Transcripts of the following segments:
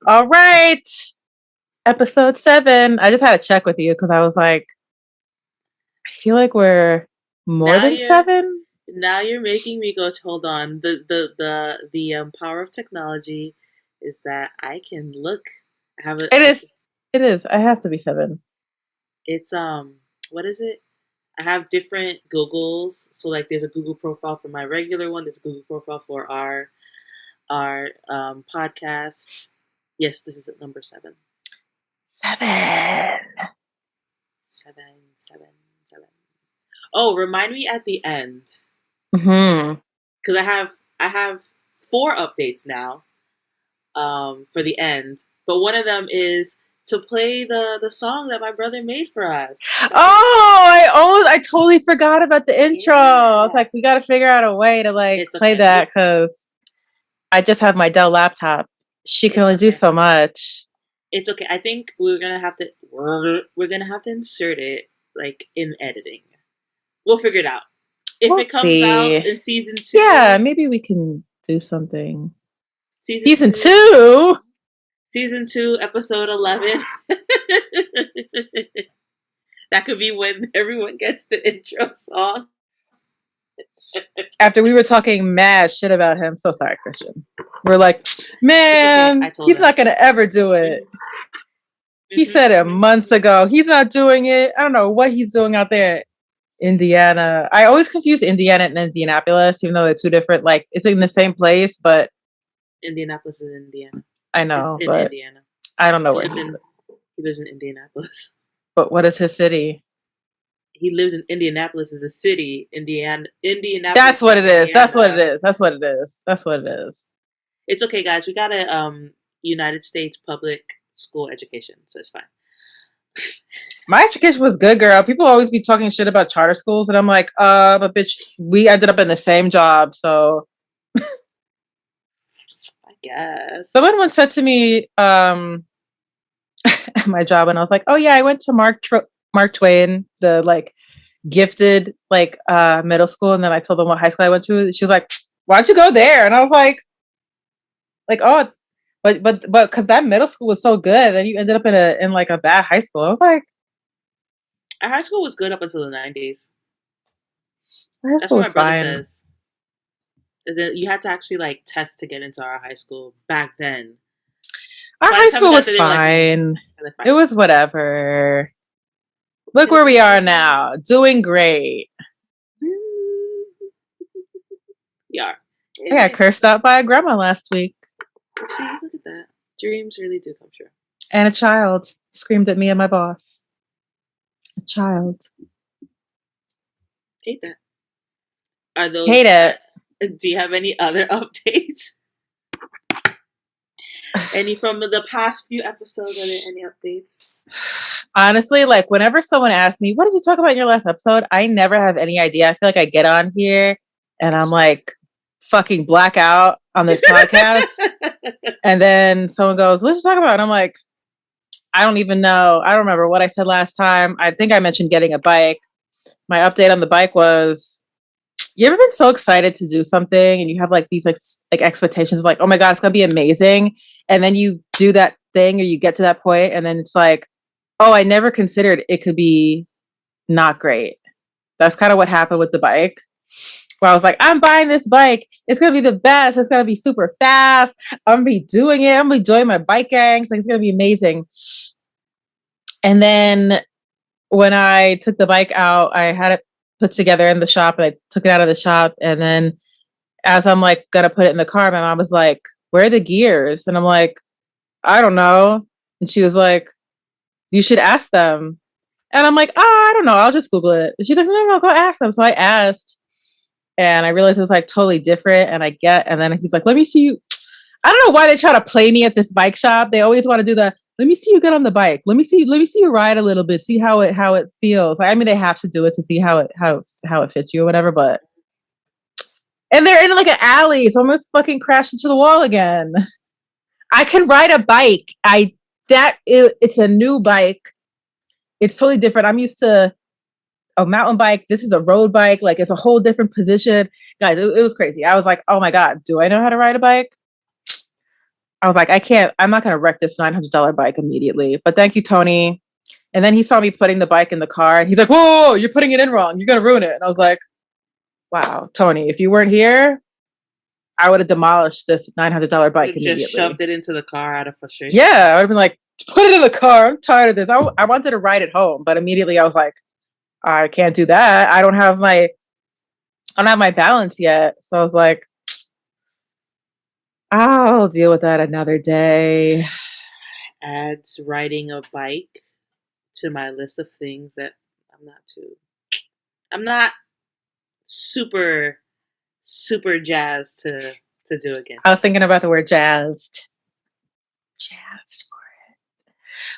All right. Episode 7. I just had to check with you because I was like, I feel like we're more Now than you're 7. now you're making me go. Hold on. The power of technology is that I can look. Have it. It is. It is. I have to be 7. It's what is it? I have different Googles. So like, there's a Google profile for my regular one. There's a Google profile for our podcast. Yes, this is at number 7. 7. 7, 7, 7. Oh, remind me at the end Hmm. because I have 4 updates now. For the end, but one of them is to play the song that my brother made for us. I totally forgot about the intro. I was Yeah, like, we got to figure out a way to like it's play okay. that because I just have my Dell laptop. She can It's only do okay. so much. It's okay. I think we're gonna have to insert it like in editing. We'll figure it out. If We'll it comes out see. in season Yeah, two, maybe we can do something. season Season two, 2. season two, episode 11. That could be when everyone gets the intro song. After we were talking mad shit about him. So sorry, Christian. We're like, It's okay. I man, told he's him. not going to ever do it. He said it Mm-hmm. months ago. He's not doing it. I don't know what he's doing out there in Indiana. I always confuse Indiana and Indianapolis, even though they're two different, like, it's in the same place, but Indianapolis is Indiana. I It's know, in but Indiana. I don't know He where lives he in lives. he lives in Indianapolis. But what is his city? He lives in Indianapolis is a city. That's Indianapolis is what it in is. That's what it Indiana. is. That's what it is. That's what it is. It's okay, guys. We got a United States public school education, so it's fine. My education was good, girl. People always be talking shit about charter schools, and I'm like, but bitch, we ended up in the same job. So I someone once guess. said to me, at my job, and I was like, oh yeah, I went to Mark Twain, the like gifted like middle school, and then I told them what high school I went to. She was like, why'd you go there? And I was like, oh, but because that middle school was so good, then you ended up in like a bad high school. I was like, Our high school was good up until the 90s. high That's school what my was brother fine. says. Is that you had to actually like test to get into our high school back then. Our By the high time we school got was there, they were like, fine. they're It fine. was whatever. Look Could have where been we are better now, things. doing great. We are. I got Yay. cursed out by a grandma last week, See, look at that. Dreams really do come true. and a child screamed at me and my boss. A child. Hate that. Are Hate those? it. Do you have any other updates? Any from the past few episodes? Are there any updates? Honestly, like whenever someone asks me, what did you talk about in your last episode? I never have any idea. I feel like I get on here and I'm like fucking blackout on this podcast. And then someone goes, what did you talk about? And I'm like, I don't even know. I don't remember what I said last time. I think I mentioned getting a bike. My update on the bike was, you ever been so excited to do something and you have like these like expectations of like, oh my God, it's gonna be amazing. And then you do that thing or you get to that point and then it's like, oh, I never considered it could be not great. That's kind of what happened with the bike. Where I was like, I'm buying this bike. It's gonna be the best. It's gonna be super fast. I'm gonna be doing it. I'm gonna be joining my bike gangs. Like it's gonna be amazing. And then when I took the bike out, I had it put together in the shop and I took it out of the shop. And then as I'm like gonna put it in the car, my mom was like, where are the gears? And I'm like, I don't know. And she was like, you should ask them. And I'm like, oh, I don't know. I'll just Google it. And she's like, no, go ask them. So I asked and I realized it was like totally different. And then he's like, let me see you. I don't know why they try to play me at this bike shop. They always want to do the, let me see you get on the bike. Let me see you ride a little bit, see how it feels. Like, I mean, they have to do it to see how it fits you or whatever, but and they're in like an alley, so I'm gonna fucking crash into the wall again. I can ride a bike. It's a new bike. It's totally different. I'm used to a mountain bike. This is a road bike. Like it's a whole different position. Guys, it was crazy. I was like, oh my God, do I know how to ride a bike? I was like, I'm not gonna wreck this $900 bike immediately. But thank you, Tony. And then he saw me putting the bike in the car and he's like, whoa, you're putting it in wrong. You're gonna ruin it. And I was like, wow, Tony, if you weren't here, I would have demolished this $900 bike You just immediately. shoved it into the car out of frustration. Yeah, I would have been like, put it in the car. I'm tired of this. I wanted to ride it home, but immediately I was like, I can't do that. I don't have my balance yet. So I was like, I'll deal with that another day. Adds riding a bike to my list of things that I'm not super super jazzed to do again. I was thinking about the word jazzed. Jazzed for it.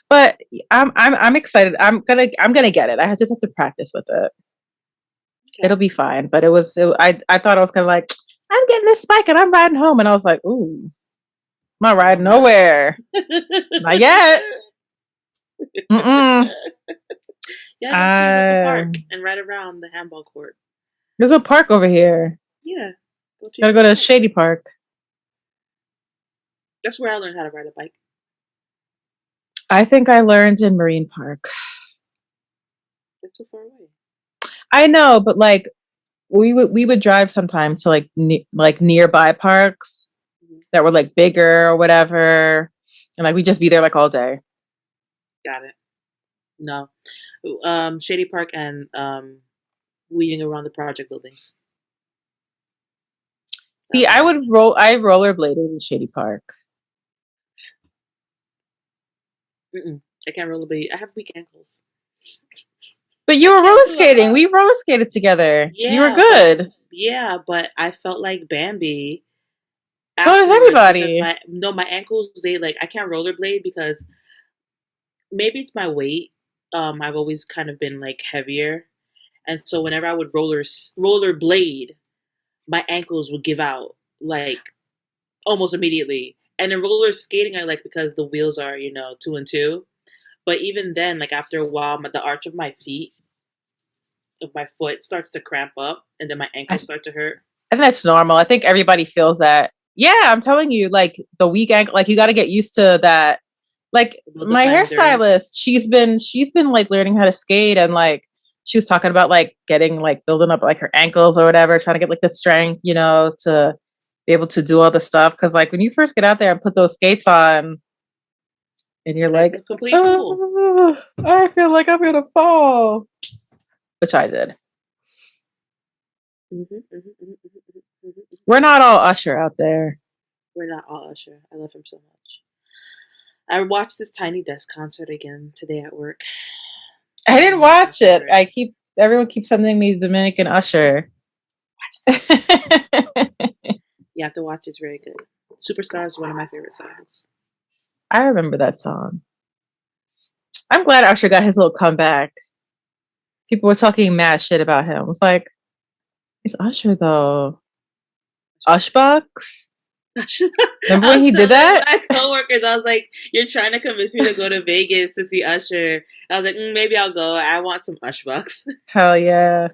But I'm excited. I'm gonna get it. I just have to practice with it. Okay. It'll be fine. But I thought I was kind of like, I'm getting this bike and I'm riding home, and I was like, ooh, I'm not riding nowhere. Not yet. Mm-mm. Yeah, go see the park and ride around the handball court. There's a park over here. Yeah. Gotta go to Shady Park. That's where I learned how to ride a bike. I think I learned in Marine Park. That's so far away. I know, but like we would drive sometimes to like nearby parks that were like bigger or whatever, and like we'd just be there like all day. Got it. No, Shady Park and weeding around the project buildings. See, I rollerbladed in Shady Park. I can't rollerblade. I have weak ankles. But you were roller skating. We roller skated together. Yeah, you were good. But I felt like Bambi. So does everybody. My ankles, I can't rollerblade because maybe it's my weight. I've always kind of been like heavier. And so whenever I would rollerblade, my ankles would give out like almost immediately. And in roller skating, I like because the wheels are, 2 and 2. But even then, like after a while, the arch of my foot starts to cramp up, and then my ankles start to hurt. And that's normal. I think everybody feels that. Yeah, I'm telling you, like the weak ankle, like you got to get used to that. Like my hairstylist, she's been like learning how to skate, and like she was talking about like getting like building up like her ankles or whatever, trying to get like the strength, to be able to do all the stuff. Because like when you first get out there and put those skates on, and you're like, complete fool. I feel like I'm gonna fall, which I did. We're not all Usher out there. We're not all Usher. I love him so much. I watched this Tiny Desk concert again today at work. I didn't watch it. Everyone keeps sending me Dominican Usher. Watch that. You have to watch it. It's very good. Superstar is one of my favorite songs. I remember that song. I'm glad Usher got his little comeback. People were talking mad shit about him. It was like, it's Usher though. Ushbox? Remember when he did that? My coworkers, I was like, "You're trying to convince me to go to Vegas to see Usher." I was like, "Maybe I'll go. I want some Ushbox." Hell yeah!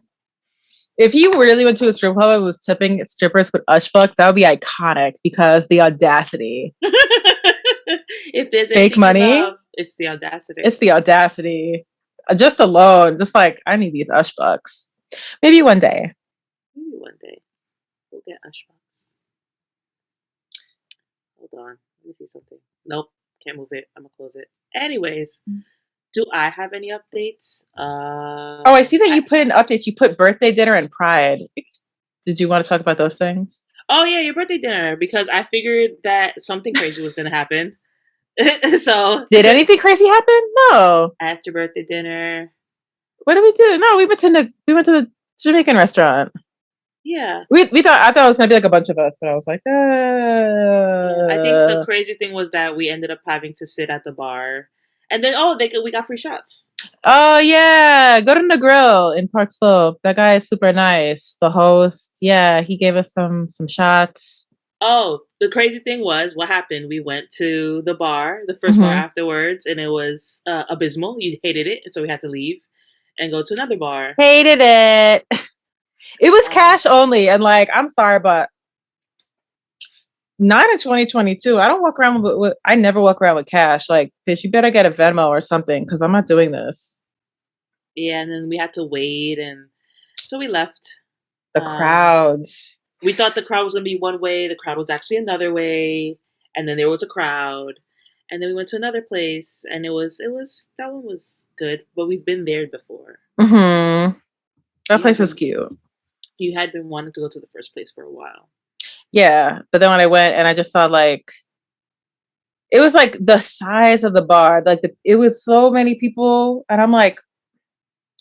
If you really went to a strip club and was tipping strippers with Ushbox, that would be iconic because the audacity. If there's fake money, it's the audacity. It's the audacity. Just alone, just like I need these Ushbox. Maybe one day. Maybe one day we'll get Ushbox. Hold on. Let me see something. Nope. Can't move it. I'm going to close it. Anyways, do I have any updates? I see that you put in updates. You put birthday dinner and Pride. Did you want to talk about those things? Oh, yeah, your birthday dinner. Because I figured that something crazy was going to happen. So did anything crazy happen? No. At your birthday dinner. What did we do? No, we went to the Jamaican restaurant. Yeah. I thought it was gonna be like a bunch of us, but I was like, I think the craziest thing was that we ended up having to sit at the bar, and then we got free shots. Oh yeah, go to the grill in Park Slope. That guy is super nice. The host, yeah, he gave us some shots. Oh, the crazy thing was what happened. We went to the bar, the first bar afterwards, and it was abysmal. You hated it, and so we had to leave and go to another bar. Hated it. It was cash only, and like, I'm sorry, but Not in 2022. I don't walk around with I never walk around with cash. Like, bitch, you better get a Venmo or something because I'm not doing this. Yeah, and then we had to wait, and so we left. The crowds. We thought the crowd was gonna be one way. The crowd was actually another way, and then there was a crowd, and then we went to another place, and it was that one was good, but we've been there before. Mm-hmm. That You had place was been cute. you had been wanting to go to the first place for a while. Yeah. But then when I went and I just saw like it was like the size of the bar. Like it was so many people. And I'm like,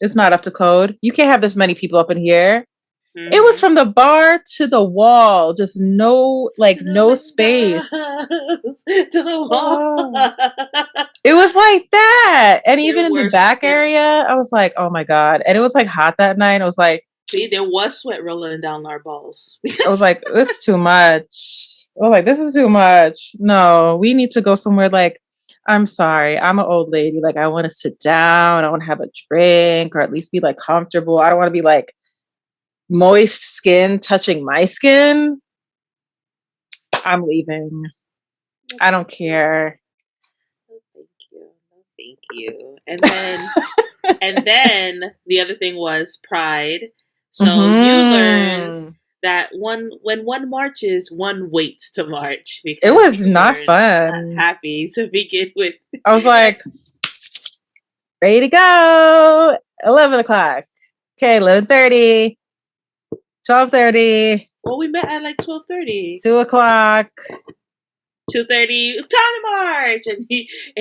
it's not up to code. You can't have this many people up in here. It was Mm-hmm. from the bar to the wall, just no like To the no space. windows, to the wall. Oh. It was like that. And There even in the were back area, I was like, oh my God. And it was like hot that night. I was like, see, there was sweat rolling down our balls. it's too much. I was like, this is too much. No, we need to go somewhere like, I'm sorry, I'm an old lady. Like, I want to sit down. I want to have a drink or at least be like comfortable. I don't want to be like moist skin touching my skin. I'm leaving. I don't care. No, thank you. No, thank you. And then the other thing was Pride. So you learned Mm-hmm. that when one marches, one waits to march It because was you not were not fun. happy to begin with. I was like, ready to go. 11 o'clock. Okay, 11:30, 12:30, Well, we met at like 12:30. 2 o'clock. 2:30, time to march, and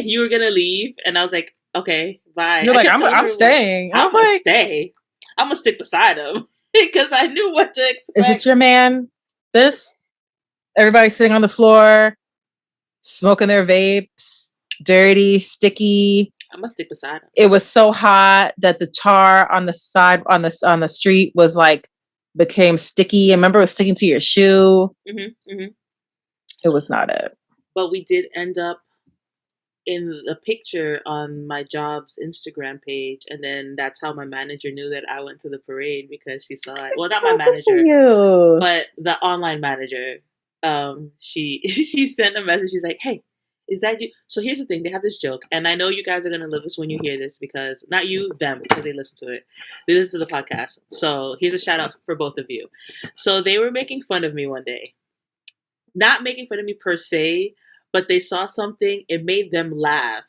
you were gonna leave, and I was like, okay, bye. You're I like, kept telling I'm everyone, staying. And I I'm was gonna like, stay. I'm gonna stick beside him because I knew what to is it expect. your man? This? Everybody sitting on the floor, smoking their vapes, dirty, sticky. I'm gonna stick beside him. It was so hot that the tar on the side on the street was like became sticky. I remember it was sticking to your shoe. Mm-hmm, mm-hmm. It was not it. But we did end up in the picture on my job's Instagram page, and then that's how my manager knew that I went to the parade because she saw it. Well, not my Oh, good for manager, you. but the online manager. She she sent a message. She's like, "Hey, is that you?" So here's the thing: they have this joke, and I know you guys are gonna love this when you hear this because not you, them, because they listen to it. They listen to the podcast. So here's a shout out for both of you. So they were making fun of me one day, not making fun of me per se, but they saw something, it made them laugh.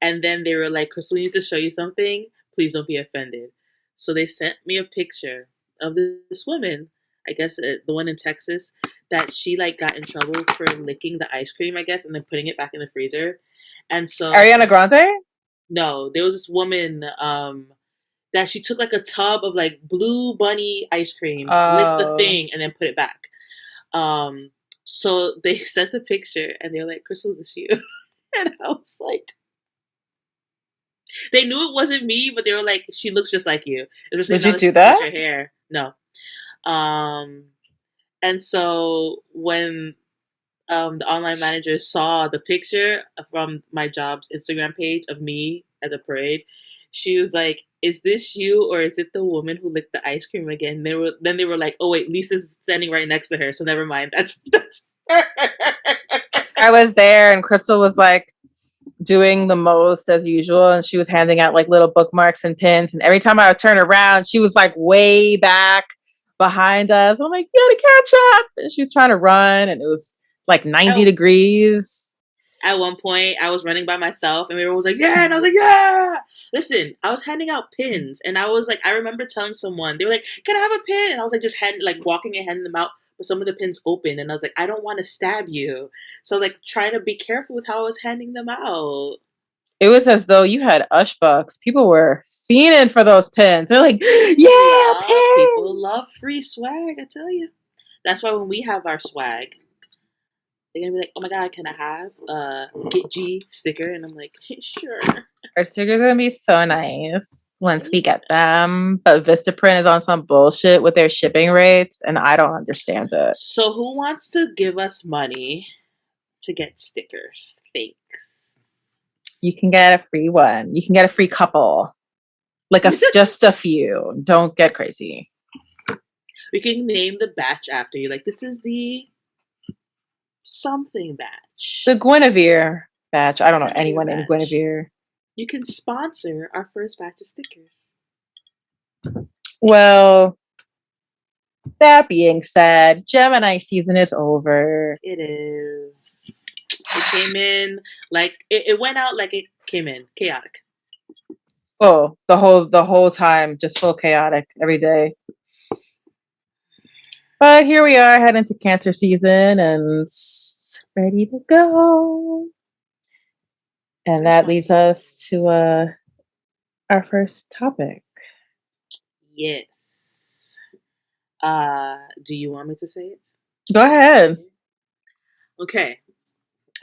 And then they were like, Crystal, we need to show you something. Please don't be offended. So they sent me a picture of this woman, I guess the one in Texas, that she like got in trouble for licking the ice cream, I guess, and then putting it back in the freezer. And so, Ariana Grande? no, there was this woman that she took like a tub of like blue bunny ice cream, licked the Oh. thing, and then put it back. Um, so they sent the picture and they were like, Crystal, is this you? And I was like, they knew it wasn't me, but they were like, she looks just like you. Especially Would you now that do she cut that? your hair. No. Um, and so when the online manager saw the picture from my job's Instagram page of me at the parade, she was like, "Is this you, or is it the woman who licked the ice cream again?" They were like, "Oh wait, Lisa's standing right next to her, so never mind. That's her." I was there and Crystal was like doing the most as usual and she was handing out like little bookmarks and pins and every time I would turn around she was like way back behind us. I'm like, you gotta catch up. And she was trying to run and it was like 90 Oh, degrees. at one point, I was running by myself, and everyone was like, "Yeah!" And I was like, "Yeah!" Listen, I was handing out pins, and I was like, I remember telling someone, they were like, "Can I have a pin?" And I was like, just like walking and handing them out, but some of the pins open, and I was like, I don't want to stab you, so like trying to be careful with how I was handing them out. It was as though you had Ush bucks. People were fiending for those pins. They're like, yeah, People pins. love free swag. I tell you, that's why when we have our swag, they're gonna be like, "Oh my god, can I have a Get G sticker?" And I'm like, "Sure." Our stickers are gonna be so nice once we get them. But Vistaprint is on some bullshit with their shipping rates, and I don't understand it. So who wants to give us money to get stickers? Thanks. You can get a free one. You can get a free couple. Like just a few. Don't get crazy. We can name the batch after you. Like, this is the something The batch. Guinevere batch. I don't know Guinevere anyone named batch. Guinevere. You can sponsor our first batch of stickers. Well, that being said, Gemini season is over. It is. It came in like it went out like it came in, chaotic. Oh, the whole time, just so chaotic every day. But here we are, heading to Cancer season and ready to go. And that leads us to our first topic. Yes. Do you want me to say it? Go ahead. Okay.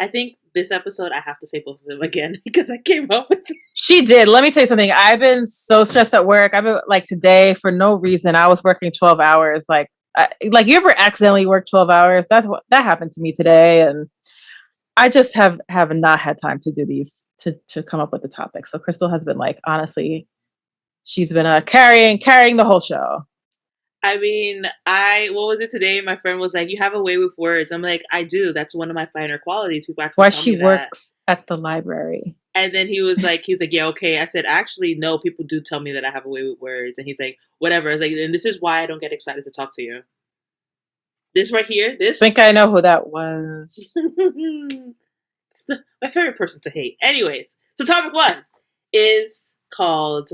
I think this episode I have to say both of them again because I came up with it. She did. Let me tell you something. I've been so stressed at work. I've been like today for no reason. I was working 12 hours. Like you ever accidentally work 12 hours? That happened to me today, and I just have not had time to do these to come up with the topic. So Crystal has been like, honestly, she's been carrying the whole show. I mean, what was it today? My friend was like, "You have a way with words." I'm like, "I do. That's one of my finer qualities." People actually Why tell she me that. works at the library. And then he was like, "Yeah, okay." I said, "Actually, no. People do tell me that I have a way with words." And he's like, "Whatever." I was like, "And this is why I don't get excited to talk to you." This right here, I think I know who that was. It's my favorite person to hate. Anyways, so topic 1 is called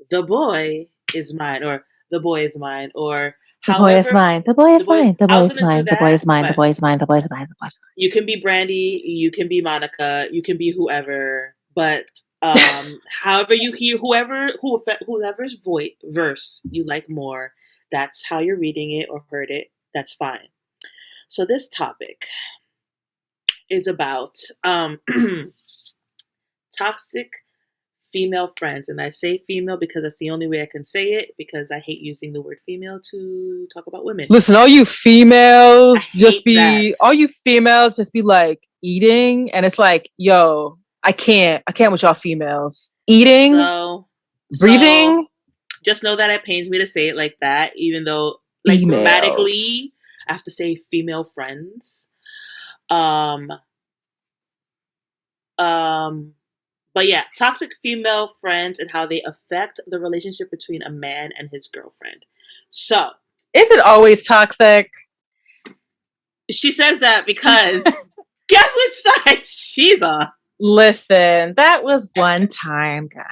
"The Boy Is Mine" or "The Boy Is Mine" or The boy is however mine. The boy is mine. The I boy was is gonna do mine. The boy that, is mine. The but boy is mine. The boy is mine. The boy is you can be Brandy, you can be Monica, you can be whoever, but however you hear whoever's verse you like more, that's how you're reading it or heard it. That's fine. So this topic is about toxic female friends, and I say female because that's the only way I can say it because I hate using the word female to talk about women. Listen, all you I females hate that. just be like eating, and it's like, yo, I can't with y'all females eating, So breathing, just know that it pains me to say it like that, even though like females. grammatically I have to say female friends. Um um but yeah, toxic female friends and how they affect the relationship between a man and his girlfriend. So Is it always toxic? she says that because guess which side she's on. Listen, that was one time, guys.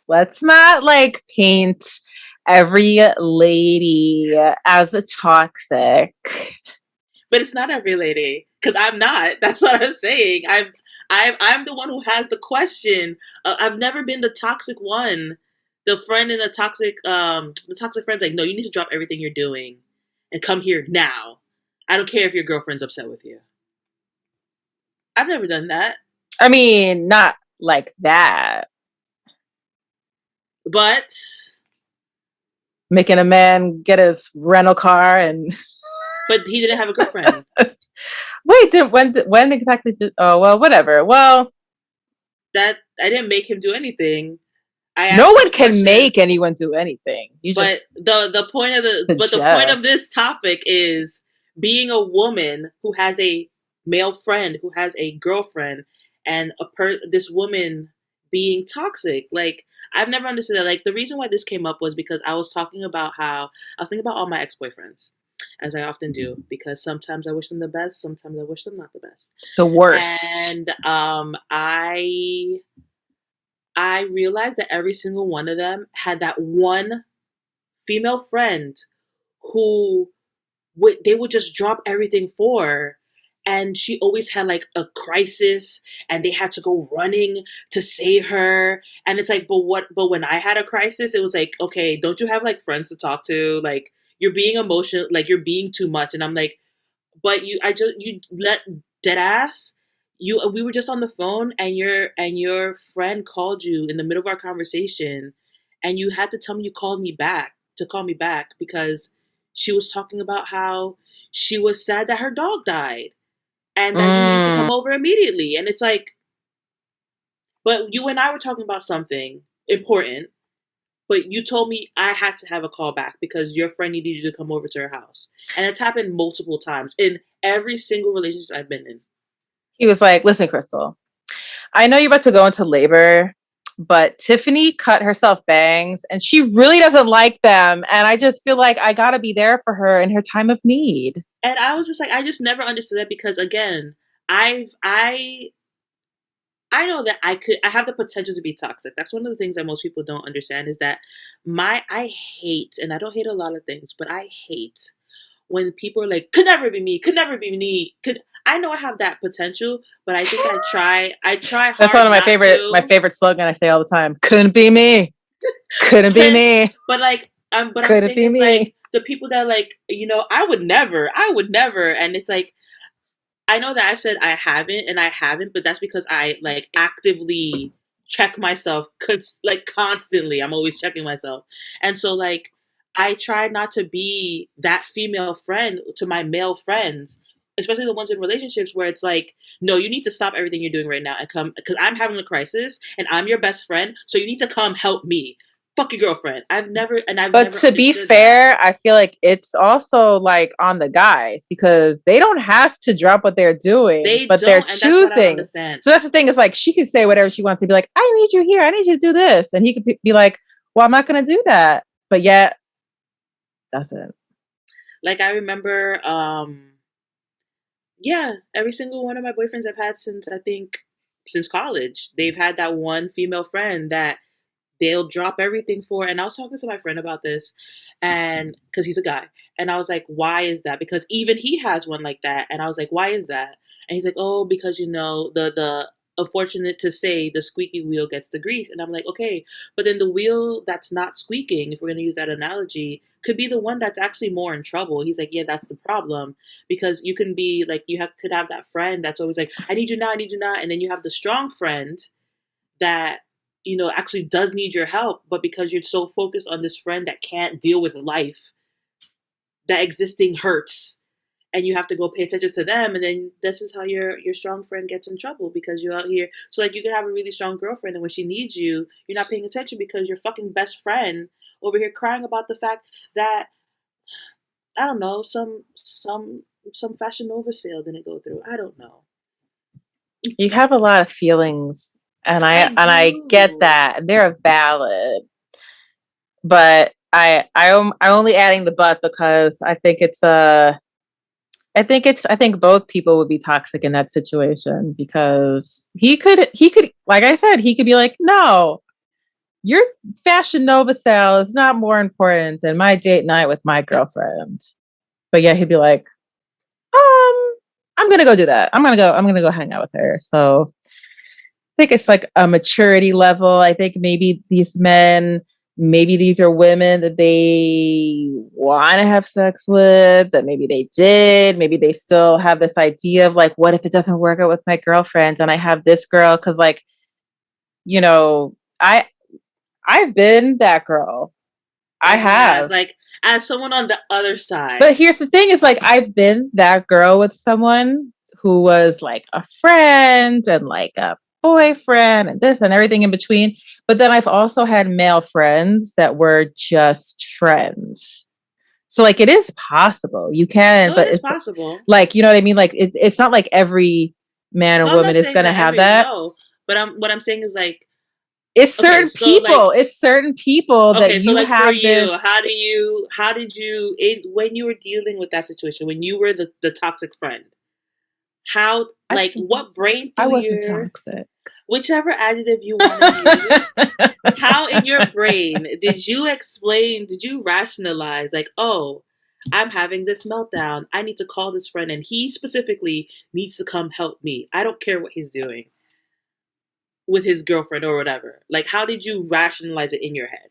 Let's not like paint every lady as a toxic. But it's not every lady because I'm not. That's what I'm saying. I'm the one who has the question. I've never been the toxic one, the friend in the toxic friend's like, no, you need to drop everything you're doing and come here now. I don't care if your girlfriend's upset with you. I've never done that, I mean, not like that. but Making a man get his rental car and he didn't have a girlfriend. wait, when exactly did? Oh well, whatever. Well, That I didn't make him do anything. I no asked him one a can question. make anyone do anything. You But just the point of this suggest. topic is being a woman who has a male friend who has a girlfriend and this woman being toxic. Like I've never understood that. Like the reason why this came up was because I was talking about how I was thinking about all my ex-boyfriends, as I often do, because sometimes I wish them the best, sometimes I wish them not the best. The worst. And I realized that every single one of them had that one female friend who they would just drop everything for her. And she always had like a crisis and they had to go running to save her. And it's like, but when I had a crisis, it was like, okay, don't you have like friends to talk to? Like you're being emotional, like you're being too much. And I'm like, but you let dead ass. We were just on the phone and your friend called you in the middle of our conversation and you had to tell me you called me back to call me back because she was talking about how she was sad that her dog died and that you need to Mm. come over immediately. And it's like, but you and I were talking about something important, but you told me I had to have a call back because your friend needed you to come over to her house. And it's happened multiple times in every single relationship I've been in. He was like, listen, Crystal, I know you're about to go into labor, but Tiffany cut herself bangs and she really doesn't like them. And I just feel like I got to be there for her in her time of need. And I was just like, I just never understood that because again, I know that I have the potential to be toxic. That's one of the things that most people don't understand is that I hate, and I don't hate a lot of things, but I hate when people are like, could never be me, could never be me, could I know I have that potential, but I think I try That's one hard of not my to. favorite slogan I say all the time. Couldn't be me. Couldn't be but me. but like but I'm Couldn't saying be is like me. the people that are like, I would never, and it's like I know that I've said I haven't, and I haven't, but that's because I like actively check myself, like constantly. I'm always checking myself, and so like I try not to be that female friend to my male friends, especially the ones in relationships where it's like, no, you need to stop everything you're doing right now and come because I'm having a crisis and I'm your best friend, so you need to come help me. Fuck your girlfriend. I've But never to be understood that. fair, I feel like it's also like on the guys because they don't have to drop what they're doing, They but they're don't, and that's what I don't choosing. understand. So that's the thing is like she can say whatever she wants to be like, I need you here. I need you to do this. And he could be like, well, I'm not going to do that. But yet, that's it. Like I remember, yeah, every single one of my boyfriends I've had since college, they've had that one female friend that they'll drop everything for. And I was talking to my friend about this, and because he's a guy, and I was like, why is that? Because even he has one like that, and I was like, why is that? And he's like, oh, because the unfortunate to say the squeaky wheel gets the grease, and I'm like, okay, but then the wheel that's not squeaking, if we're going to use that analogy, could be the one that's actually more in trouble. He's like, yeah, that's the problem because you can be like could have that friend that's always like, I need you now, I need you now, and then you have the strong friend that actually does need your help, but because you're so focused on this friend that can't deal with life, that existing hurts, and you have to go pay attention to them, and then this is how your strong friend gets in trouble because you're out here. So like you can have a really strong girlfriend, and when she needs you, you're not paying attention because your fucking best friend over here crying about the fact that I don't know some Fashion Nova sale didn't go through. I don't know. You have a lot of feelings, and I I get do. that they're valid, but I'm only adding the but because I think both people would be toxic in that situation because he could like I said he could be like, no, your Fashion Nova sale is not more important than my date night with my girlfriend. But yeah, he'd be like, I'm gonna go do that. I'm gonna go hang out with her. So I think it's like a maturity level. I think maybe these men, maybe these are women that they want to have sex with, that maybe they did. Maybe they still have this idea of like, what if it doesn't work out with my girlfriend and I have this girl? Cause like, you know, I've been that girl. I have. As someone on the other side. But here's the thing is like I've been that girl with someone who was like a friend and like a boyfriend and this and everything in between. But then I've also had male friends that were just friends. So like it is possible. You can, No, it but is it's possible. like you know what I mean? Like it's not like every man or No, I'm not woman is saying gonna that have every that. no, but what I'm saying is like It's okay, certain so like people. It's certain people that okay, so you like for have you, this. how did you when you were dealing with that situation, when you were the toxic friend, how I like what brain I through wasn't your toxic. whichever adjective you want to use, how in your brain did you rationalize like, oh, I'm having this meltdown. I need to call this friend and he specifically needs to come help me. I don't care what he's doing with his girlfriend or whatever. Like how did you rationalize it in your head?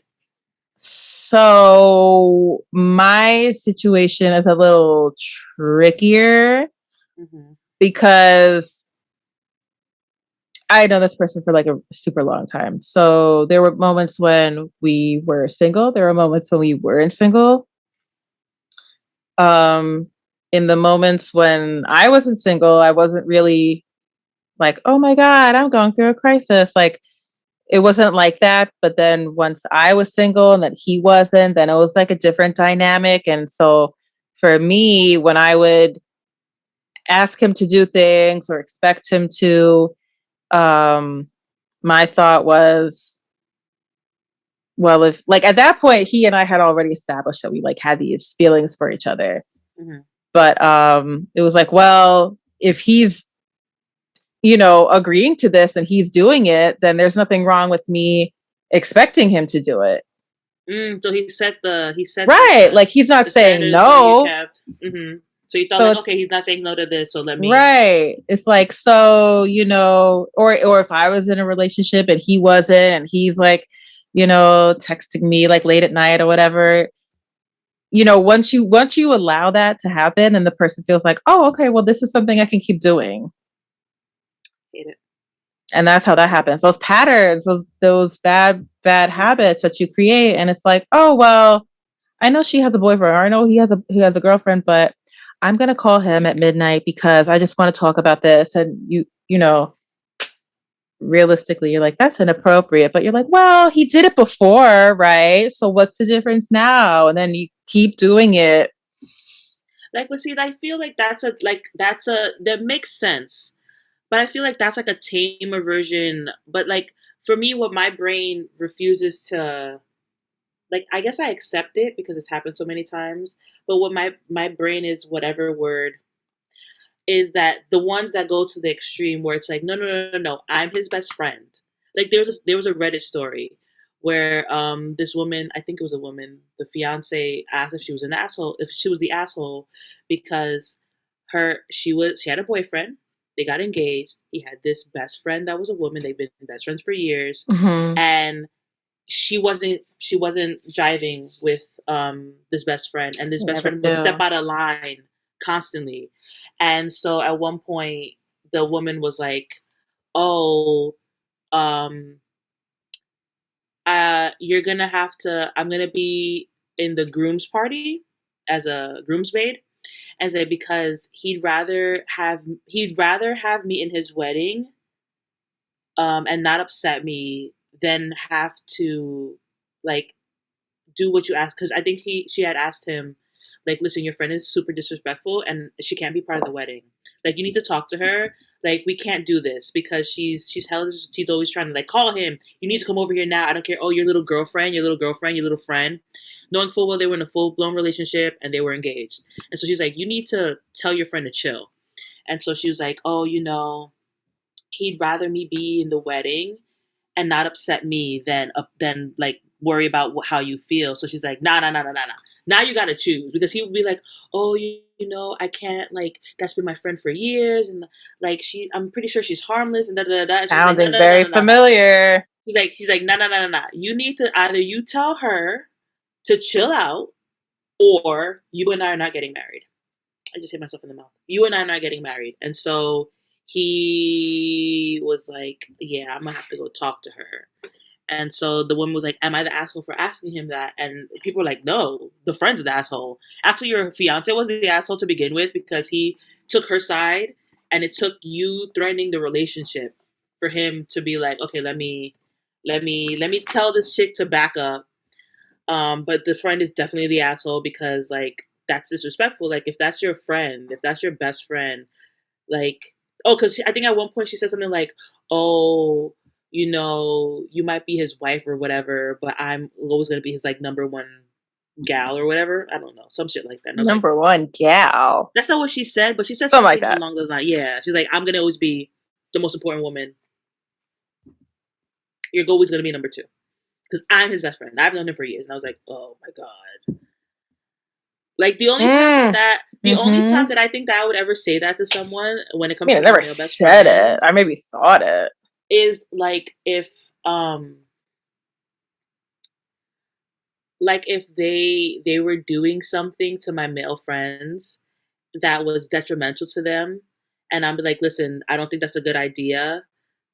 So my situation is a little trickier Mm-hmm. because I know this person for like a super long time. So there were moments when we were single. There were moments when we weren't single. Um, in the moments when I wasn't single, I wasn't really like, oh my God, I'm going through a crisis. Like it wasn't like that. But then once I was single and that he wasn't, then it was like a different dynamic. And so for me, when I would ask him to do things or expect him to. My thought was, well, if like at that point he and I had already established that we like had these feelings for each other. Mm-hmm. But it was like, well, if he's, you know, agreeing to this and he's doing it, then there's nothing wrong with me expecting him to do it. So he set Right. Like he's not the saying standards, and you no. kept. Mm-hmm. So you thought So like, it's okay, he's not saying no to this, so let me. right. It's like, so, you know, or if I was in a relationship and he wasn't, and he's like, you know, texting me like late at night or whatever, you know, once you allow that to happen and the person feels like, oh, okay, well, this is something I can keep doing. Hate it. And that's how that happens. Those patterns, those bad habits that you create, and it's like, oh well, I know she has a boyfriend, or I know he has a girlfriend, but I'm gonna call him at midnight because I just want to talk about this. And you know, realistically, you're like, that's inappropriate, but you're like, well, he did it before, right? So what's the difference now? And then you keep doing it. Like, but see, I feel like that makes sense. But I feel like that's like a tamer version. But like for me, what my brain refuses to, like, I guess I accept it because it's happened so many times. But what my brain is, whatever word, is that the ones that go to the extreme where it's like, no, no, no, no, no, I'm his best friend. Like there was a Reddit story where this woman, I think it was a woman, the fiance asked if she was an asshole, if she was the asshole, because she had a boyfriend, they got engaged, he had this best friend that was a woman, they've been best friends for years, Mm-hmm. and she wasn't jiving with this best friend, and this You best never friend would step do. out of line constantly. And so at one point the woman was like, oh, um you're gonna have to, I'm gonna be in the groom's party as a groomsmaid, and say because he'd rather have me in his wedding, and not upset me, than have to like do what you ask, because I think she had asked him, like, listen, your friend is super disrespectful and she can't be part of the wedding. Like, you need to talk to her. Like, we can't do this because she's always trying to like call him. You need to come over here now. I don't care. Oh, your little girlfriend, your little girlfriend, your little friend. Knowing full well they were in a full blown relationship and they were engaged. And so she's like, you need to tell your friend to chill. And so she was like, oh, he'd rather me be in the wedding and not upset me than like worry about how you feel. So she's like, nah, nah, nah, nah, nah, nah. Now you gotta choose, because he would be like, oh, I can't, like, that's been my friend for years, and like I'm pretty sure she's harmless, and da da da da. And she's like, no, Sounding no, no, very no, no. familiar. She's like, no, no, no, no, no. You need to either you tell her to chill out, or you and I are not getting married. I just hit myself in the mouth. You and I are not getting married. And so he was like, yeah, I'm gonna have to go talk to her. And so the woman was like, am I the asshole for asking him that? And people were like, no, the friend's the asshole. Actually, your fiance was the asshole to begin with, because he took her side, and it took you threatening the relationship for him to be like, okay, let me tell this chick to back up. But the friend is definitely the asshole, because like that's disrespectful. Like, if that's your friend, if that's your best friend, like, oh, because I think at one point she said something like, oh, you might be his wife or whatever, but I'm always gonna be his like number one gal or whatever. I don't know, some shit like that. And I was like, Number one gal. that's not what she said, but she said Something like something that. along those lines. Yeah, she's like, I'm gonna always be the most important woman. You're always gonna be number two, because I'm his best friend. I've known him for years, and I was like, oh my god. Like Mm. the only time Mm-hmm. that I think that I would ever say that to someone when it I comes mean, I to my never male best said it. I friends maybe thought it. is like if they were doing something to my male friends that was detrimental to them, and I'm like, listen, I don't think that's a good idea.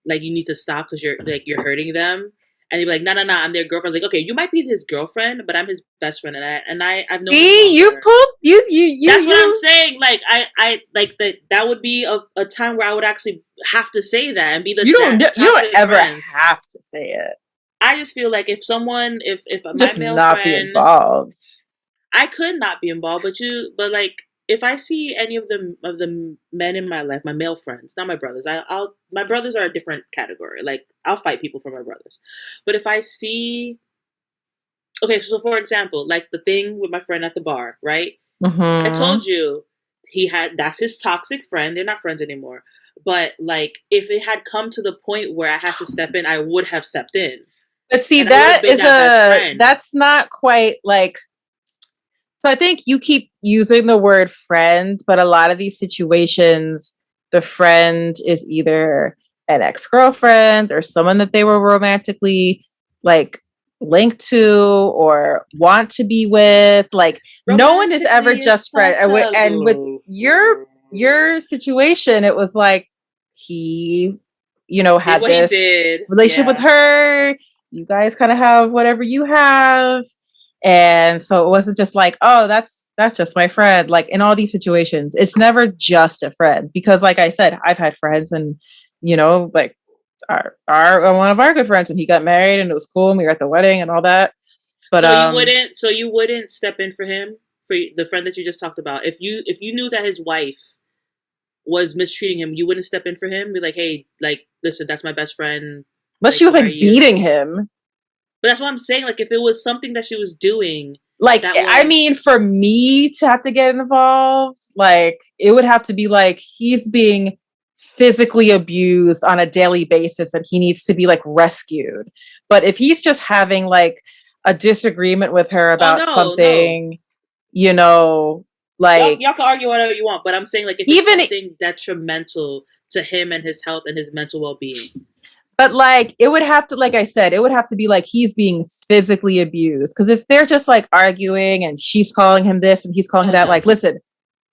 Like, you need to stop because you're hurting them. And they'd be like, no, no, no, I'm their girlfriend. I was like, okay, you might be his girlfriend, but I'm his best friend, and I've known him See, you longer. pulled you That's what I'm you. saying. Like, I like that would be a time where I would actually have to say that and be that You don't toxic ever friends. have to say it. I just feel like if my Just male not be friend, involved. I could not be involved, but like if I see any of the men in my life, my male friends, not my brothers, I'll my brothers are a different category. Like I'll fight people for my brothers, but if I see, okay, so for example, like the thing with my friend at the bar, right? I Mm-hmm. told you that's his toxic friend. They're not friends anymore. But like, if it had come to the point where I had to step in, I would have stepped in, But see, and I would have been that best friend. that's not quite like, so I think you keep using the word friend, but a lot of these situations, the friend is either an ex girlfriend or someone that they were romantically like linked to or want to be with. Like no one is ever Romantically is just friend. such a And with your situation, it was like he, did had what he this did. relationship with Yeah. her. You guys kind of have whatever you have, and so it wasn't just like, oh, that's just my friend. Like in all these situations, it's never just a friend because like I said, I've had friends and like our one of our good friends and he got married and it was cool and we were at the wedding and all that. But So you wouldn't step in for him, for the friend that you just talked about. If you knew that his wife was mistreating him, you wouldn't step in for him. Be like, hey, like, listen, that's my best friend. but Like, she was why are like you? beating him. But that's what I'm saying. Like, if it was something that she was doing Like, that I mean, was, for me to have to get involved, like it would have to be like he's being physically abused on a daily basis and he needs to be like rescued. But if he's just having like a disagreement with her oh about no, no, something, you know, like y'all can argue whatever you want. But I'm saying, like, if it's even something detrimental to him and his health and his mental well being. but like it would have to, like I said, it would have to be like he's being physically abused, because if they're just like arguing and she's calling him this and he's calling her Oh that, no, like, listen,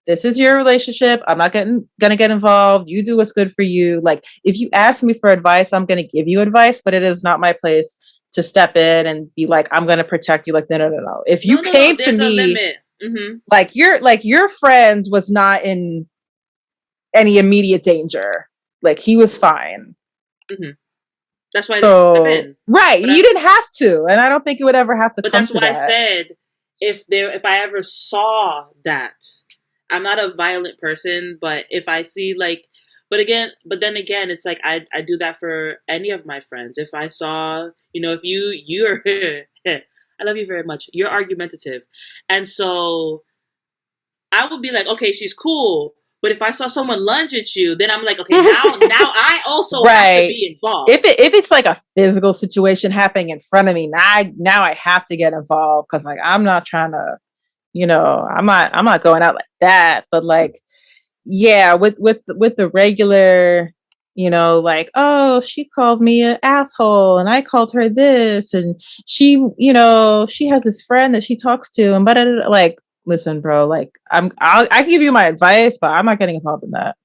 this is your relationship. I'm not gonna get involved. You do what's good for you. Like if you ask me for advice, I'm gonna give you advice, but it is not my place to step in and be like, I'm gonna protect you. Like, no, no, no, no. If you no, no, no. came to There's a me limit. Mm-hmm. like your friend was not in any immediate danger. Like he was fine. Mm-hmm. That's why I didn't step So in. right, But you didn't have to, and I don't think it would ever have to come that's to why I that. said, if I ever saw that, I'm not a violent person, but if I see like, but then again, it's like I do that for any of my friends. If I saw, if you're I love you very much. You're argumentative, and so I would be like, okay, she's cool. But if I saw someone lunge at you, then I'm like, okay, now I also have to Right. be If involved. it's like a physical situation happening in front of me, now I have to get involved, because like I'm not trying to, I'm not going out like that. But like, yeah, with the regular, like, oh, she called me an asshole and I called her this, and she has this friend that she talks to, and but like, listen, bro, like I can give you my advice, but I'm not getting involved in that.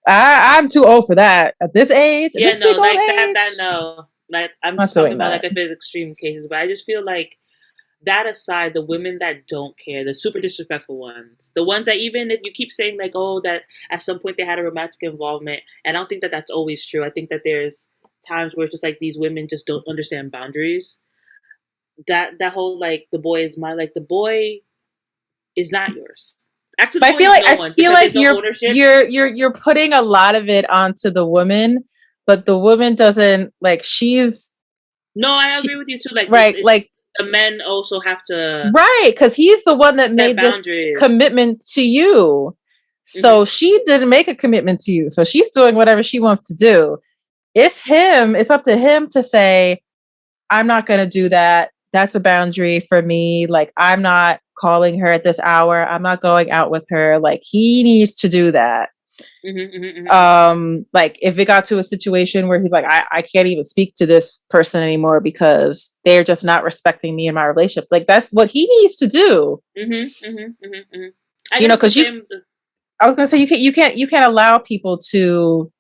I'm too old for that at this age, at Yeah, this no, big old like that age. no. Like I'm I'm not just talking doing about that. like if it's extreme cases, but I just feel like that aside, the women that don't care, the super disrespectful ones, the ones that even if you keep saying like, oh, that at some point they had a romantic involvement, and I don't think that that's always true. I think that there's times where it's just like these women just don't understand boundaries. That whole like the boy is mine, like the boy is not yours. Actually, the But boy is no I one feel because like there's no ownership. you're putting a lot of it onto the woman, but the woman doesn't, like, No, I she agree with you too. Like right, it's like, the men also have to right, because he's the one that set made this boundaries. commitment to you. Hmm. So she didn't make a commitment to you. So she's doing whatever she wants to do. It's up to him to say, I'm not going to do that. That's a boundary for me. Like, I'm not calling her at this hour. I'm not going out with her. Like, he needs to do that. Hmm. Hmm. Hmm. Like if it got to a situation where he's like, I can't even speak to this person anymore because they're just not respecting me in my relationship. Like that's what he needs to do. Hmm. Hmm. Hmm. Hmm. I guess it's the Because same. I was gonna say you can't allow people to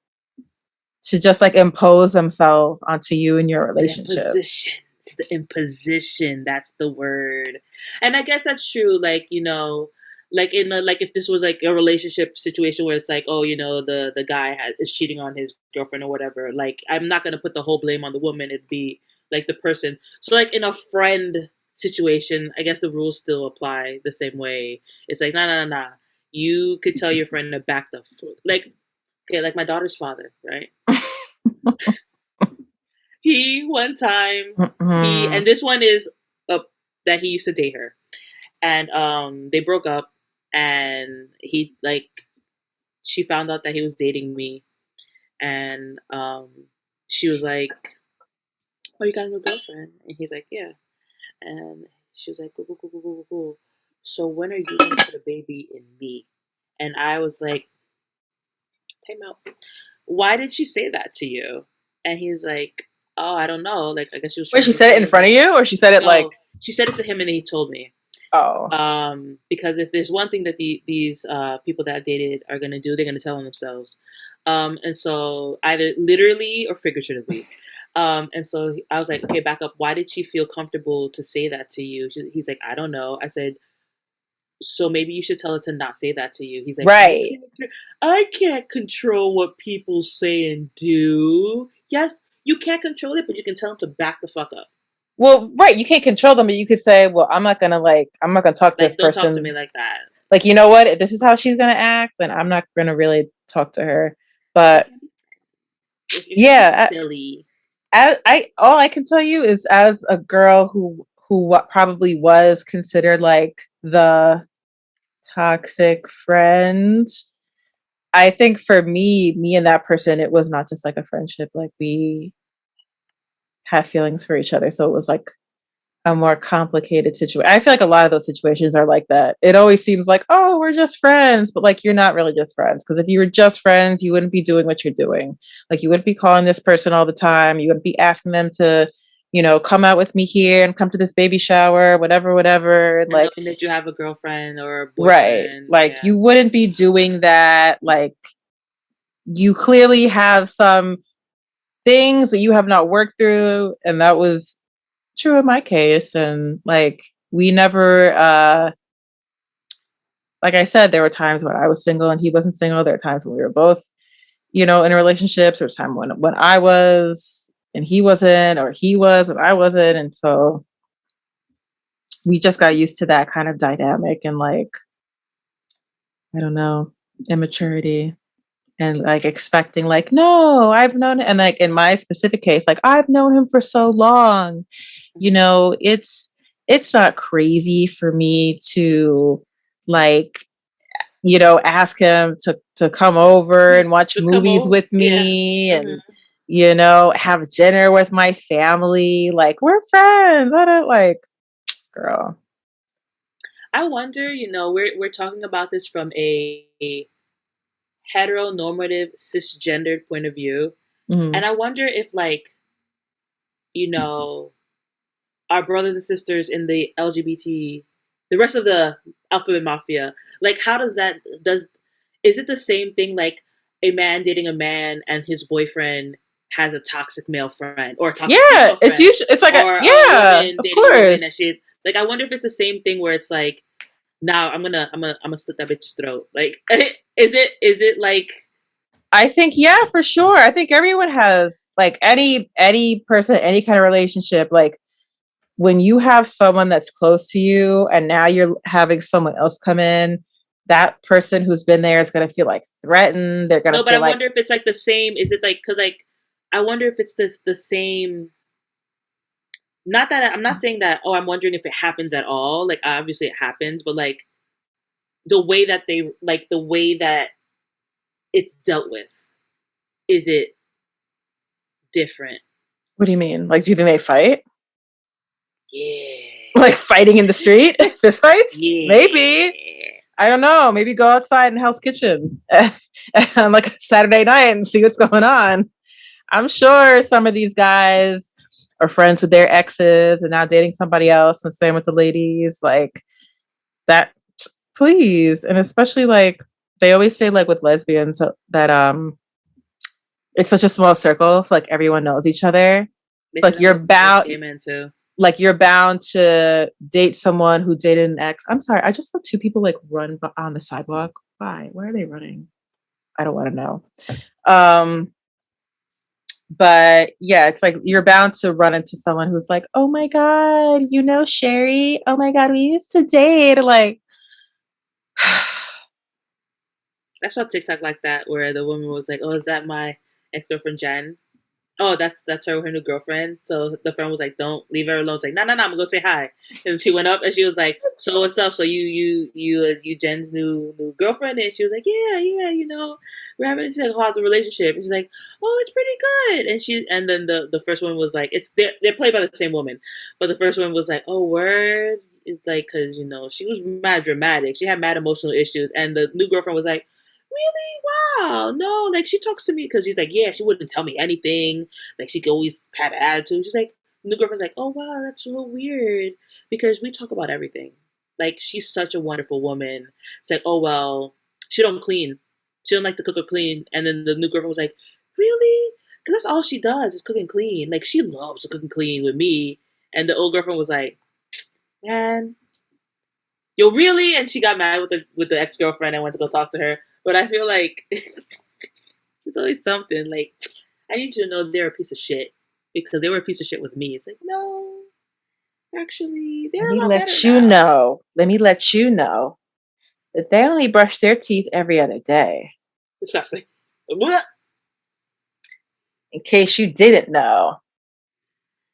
just like impose themselves onto you in your It's the relationship. imposition. It's the imposition. That's the word. And I guess that's true. Like like in like if this was like a relationship situation where it's like, oh, the guy is cheating on his girlfriend or whatever. Like I'm not gonna put the whole blame on the woman. It'd be like the person. So like in a friend situation, I guess the rules still apply the same way. It's like, nah. You could tell your friend to back the like, okay, like my daughter's father, right? He one time he Mm-mm. and this one is that he used to date her, and they broke up, and he like she found out that he was dating me, and she was like, "Oh, you got a new girlfriend?" And he's like, "Yeah." And she was like, "Cool, cool, cool, cool, cool, cool. So when are you gonna put a baby in me?" And I was like, "Time out. Why did she say that to you?" And he's like, "Oh, I don't know. Like, I guess she was Wait, trying she to be said it funny." in I was front of like, you, or she said it like, "No." She said it to him, and then he told me. oh, Because if there's one thing that these people that I dated are gonna do, they're gonna tell on themselves. And so either literally or figuratively. And so I was like, okay, back up. Why did she feel comfortable to say that to you? He's like, I don't know. I said, so maybe you should tell her to not say that to you. He's like, right. I can't control what people say and do. Yes, you can't control it, but you can tell them to back the fuck up. Well, right. You can't control them, but you could say, well, I'm not gonna talk to Like, this don't talk to me person. like that. Like, you know what? If this is how she's gonna act, then I'm not gonna really talk to her. You But can't be if you're gonna be yeah, silly. I all I can tell you is as a girl who probably was considered like the toxic friend. I think for me and that person, it was not just like a friendship. Like we had feelings for each other, so it was like a more complicated situation. I feel like a lot of those situations are like that. It always seems like, oh, we're just friends, but like you're not really just friends. Because if you were just friends, you wouldn't be doing what you're doing. Like you wouldn't be calling this person all the time. You wouldn't be asking them to, come out with me here and come to this baby shower, whatever, whatever. And And like, knowing that you have a girlfriend or a right. boyfriend, Like yeah. you wouldn't be doing that. Like you clearly have some things that you have not worked through. And that was true in my case. And like, we never, like I said, there were times when I was single and he wasn't single. There were times when we were both, in relationships. There was time when I was and he wasn't, or he was and I wasn't. And so we just got used to that kind of dynamic and like, I don't know, immaturity and like expecting like, no, I've known him. And like in my specific case, like I've known him for so long. It's not crazy for me to like ask him to come over and watch To come movies over, with yeah. me Hmm. and have dinner with my family. Like we're friends. I don't like, girl. I wonder, we're talking about this from a heteronormative cisgendered point of view, Mm-hmm. and I wonder if like you know our brothers and sisters in the LGBT, the rest of the alphabet mafia, like how does is it the same thing like a man dating a man and his boyfriend has a toxic male friend or a toxic Yeah, female it's friend usually it's like a or a yeah, woman of dating a woman that course. she like I wonder if it's the same thing where it's like now I'm gonna slit that bitch's throat. Like is it like I think yeah, for sure. I think everyone has like any person, any kind of relationship. Like when you have someone that's close to you and now you're having someone else come in, that person who's been there is going to feel like threatened. They're going no, to but I feel like, wonder if it's like the same. Is it like because like I wonder if it's this the same. Not that I'm not saying that. Oh, I'm wondering if it happens at all. Like obviously it happens, but like the way that it's dealt with, is it different? what do you mean? Like, do you think they fight? Yeah, Like fighting in the street? Fist fights? Maybe. yeah. I don't know. Maybe go outside in Hell's Kitchen on like a Saturday night and see what's going on. I'm sure some of these guys are friends with their exes and now dating somebody else. And same with the ladies. Like that, please. And especially like they always say, like with lesbians, that it's such a small circle, so like everyone knows each other. They It's say like that with gay men too. you're bound to date someone who dated an ex. I'm sorry, I just saw two people like run on the sidewalk. Why? Why are they running? I don't want to know. Um, But yeah, it's like you're bound to run into someone who's like, "Oh my god, you know Sherry? Oh my god, we used to date." Like, I saw TikTok like that where the woman was like, "Oh, is that my ex girlfriend Jen?" Oh, that's her new girlfriend. So the friend was like, "Don't leave her alone." It's like, no, I'm gonna go say hi. And she went up and she was like, "So what's up? So you Jen's new girlfriend?" And she was like, "Yeah, you know, we're having a closet relationship." And she's like, "Oh, it's pretty good." And then the first one was like, they're played by the same woman, but the first one was like, "Oh, word." It's like, because she was mad dramatic. She had mad emotional issues, and the new girlfriend was like, "Really? Wow, no." Like, she talks to me because she's like, "Yeah, she wouldn't tell me anything. Like, she could always have an attitude." She's like, new girlfriend's like, "Oh wow, that's real weird because we talk about everything." Like, she's such a wonderful woman. It's like, "Oh well, she don't clean. She don't like to cook or clean." And then the new girlfriend was like, "Really?" Because that's all she does is cook and clean. Like, she loves to cook and clean with me. And the old girlfriend was like, "Man, yo, really?" And she got mad with the ex girlfriend and went to go talk to her. But I feel like it's always something. Like, I need you to know they're a piece of shit because they were a piece of shit with me. It's like, no, actually, let they're a me lot better let you now. know. Let me let you know that they only brush their teeth every other day. Disgusting. In case you didn't know.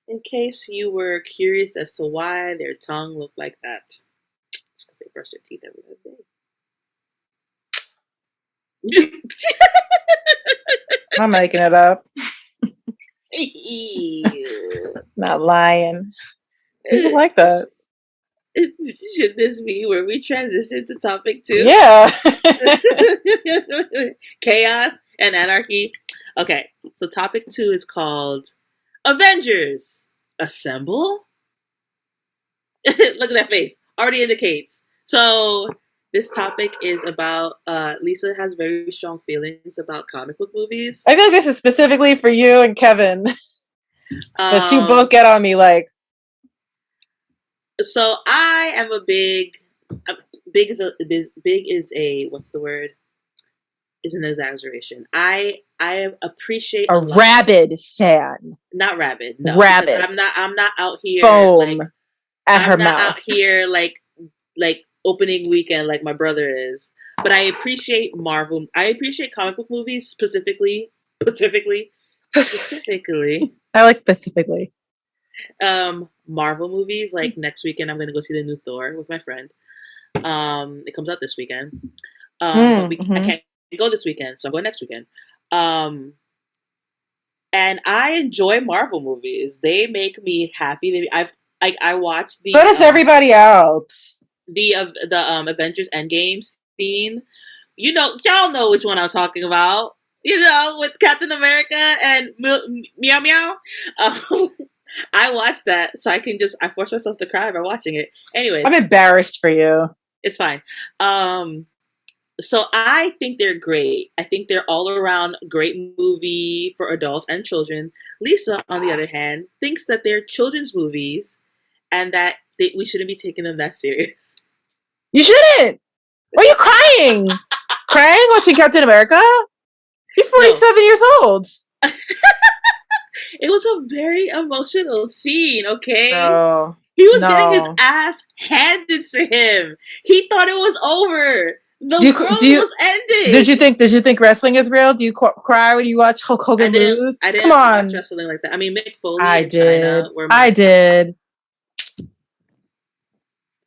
In case you were curious as to why their tongue looked like that, it's because they brush their teeth every other day. I'm making it up. Not lying. People like that. Should this be where we transition to topic 2? Yeah. Chaos and anarchy. Okay, so topic 2 is called Avengers Assemble. Look at that face. Already indicates. So this topic is about Lisa has very strong feelings about comic book movies. I think this is specifically for you and Kevin. That you both Um, get on me like. so I am a big is a what's the word? Is an exaggeration. I appreciate A a lot. rabid fan. Not rabid, no, because Rabid. I'm not out here Foam like at her I'm not out mouth. here like opening weekend like my brother is. But I appreciate Marvel. I appreciate comic book movies specifically. I like specifically. Marvel movies. Like next weekend, I'm gonna go see the new Thor with my friend. It comes out this weekend. But I Mm-hmm. can't go this weekend, so I'm going next weekend. Um, and I enjoy Marvel movies. They make me happy. I watched So does everybody else. the Avengers Endgame scene. Y'all know which one I'm talking about. With Captain America and Meow Meow. Um, I watched that, so I force myself to cry by watching it. I'm Anyways, embarrassed for you. it's fine. So I think they're great. I think they're all around great movie for adults and children. Lisa, on the other hand, thinks that they're children's movies and that we shouldn't be taking them that serious. You shouldn't. Why are you crying? Crying watching Captain America? You're No, 47 years old. it was a very emotional scene, okay? No. He was getting his No. ass handed to him. He thought it was over. The Do world you was did ending. you think wrestling is real? Do you cry when you watch Hulk Hogan lose? I Come didn't watch on. wrestling like that. I mean, Mick Foley I and China did. were I my. did.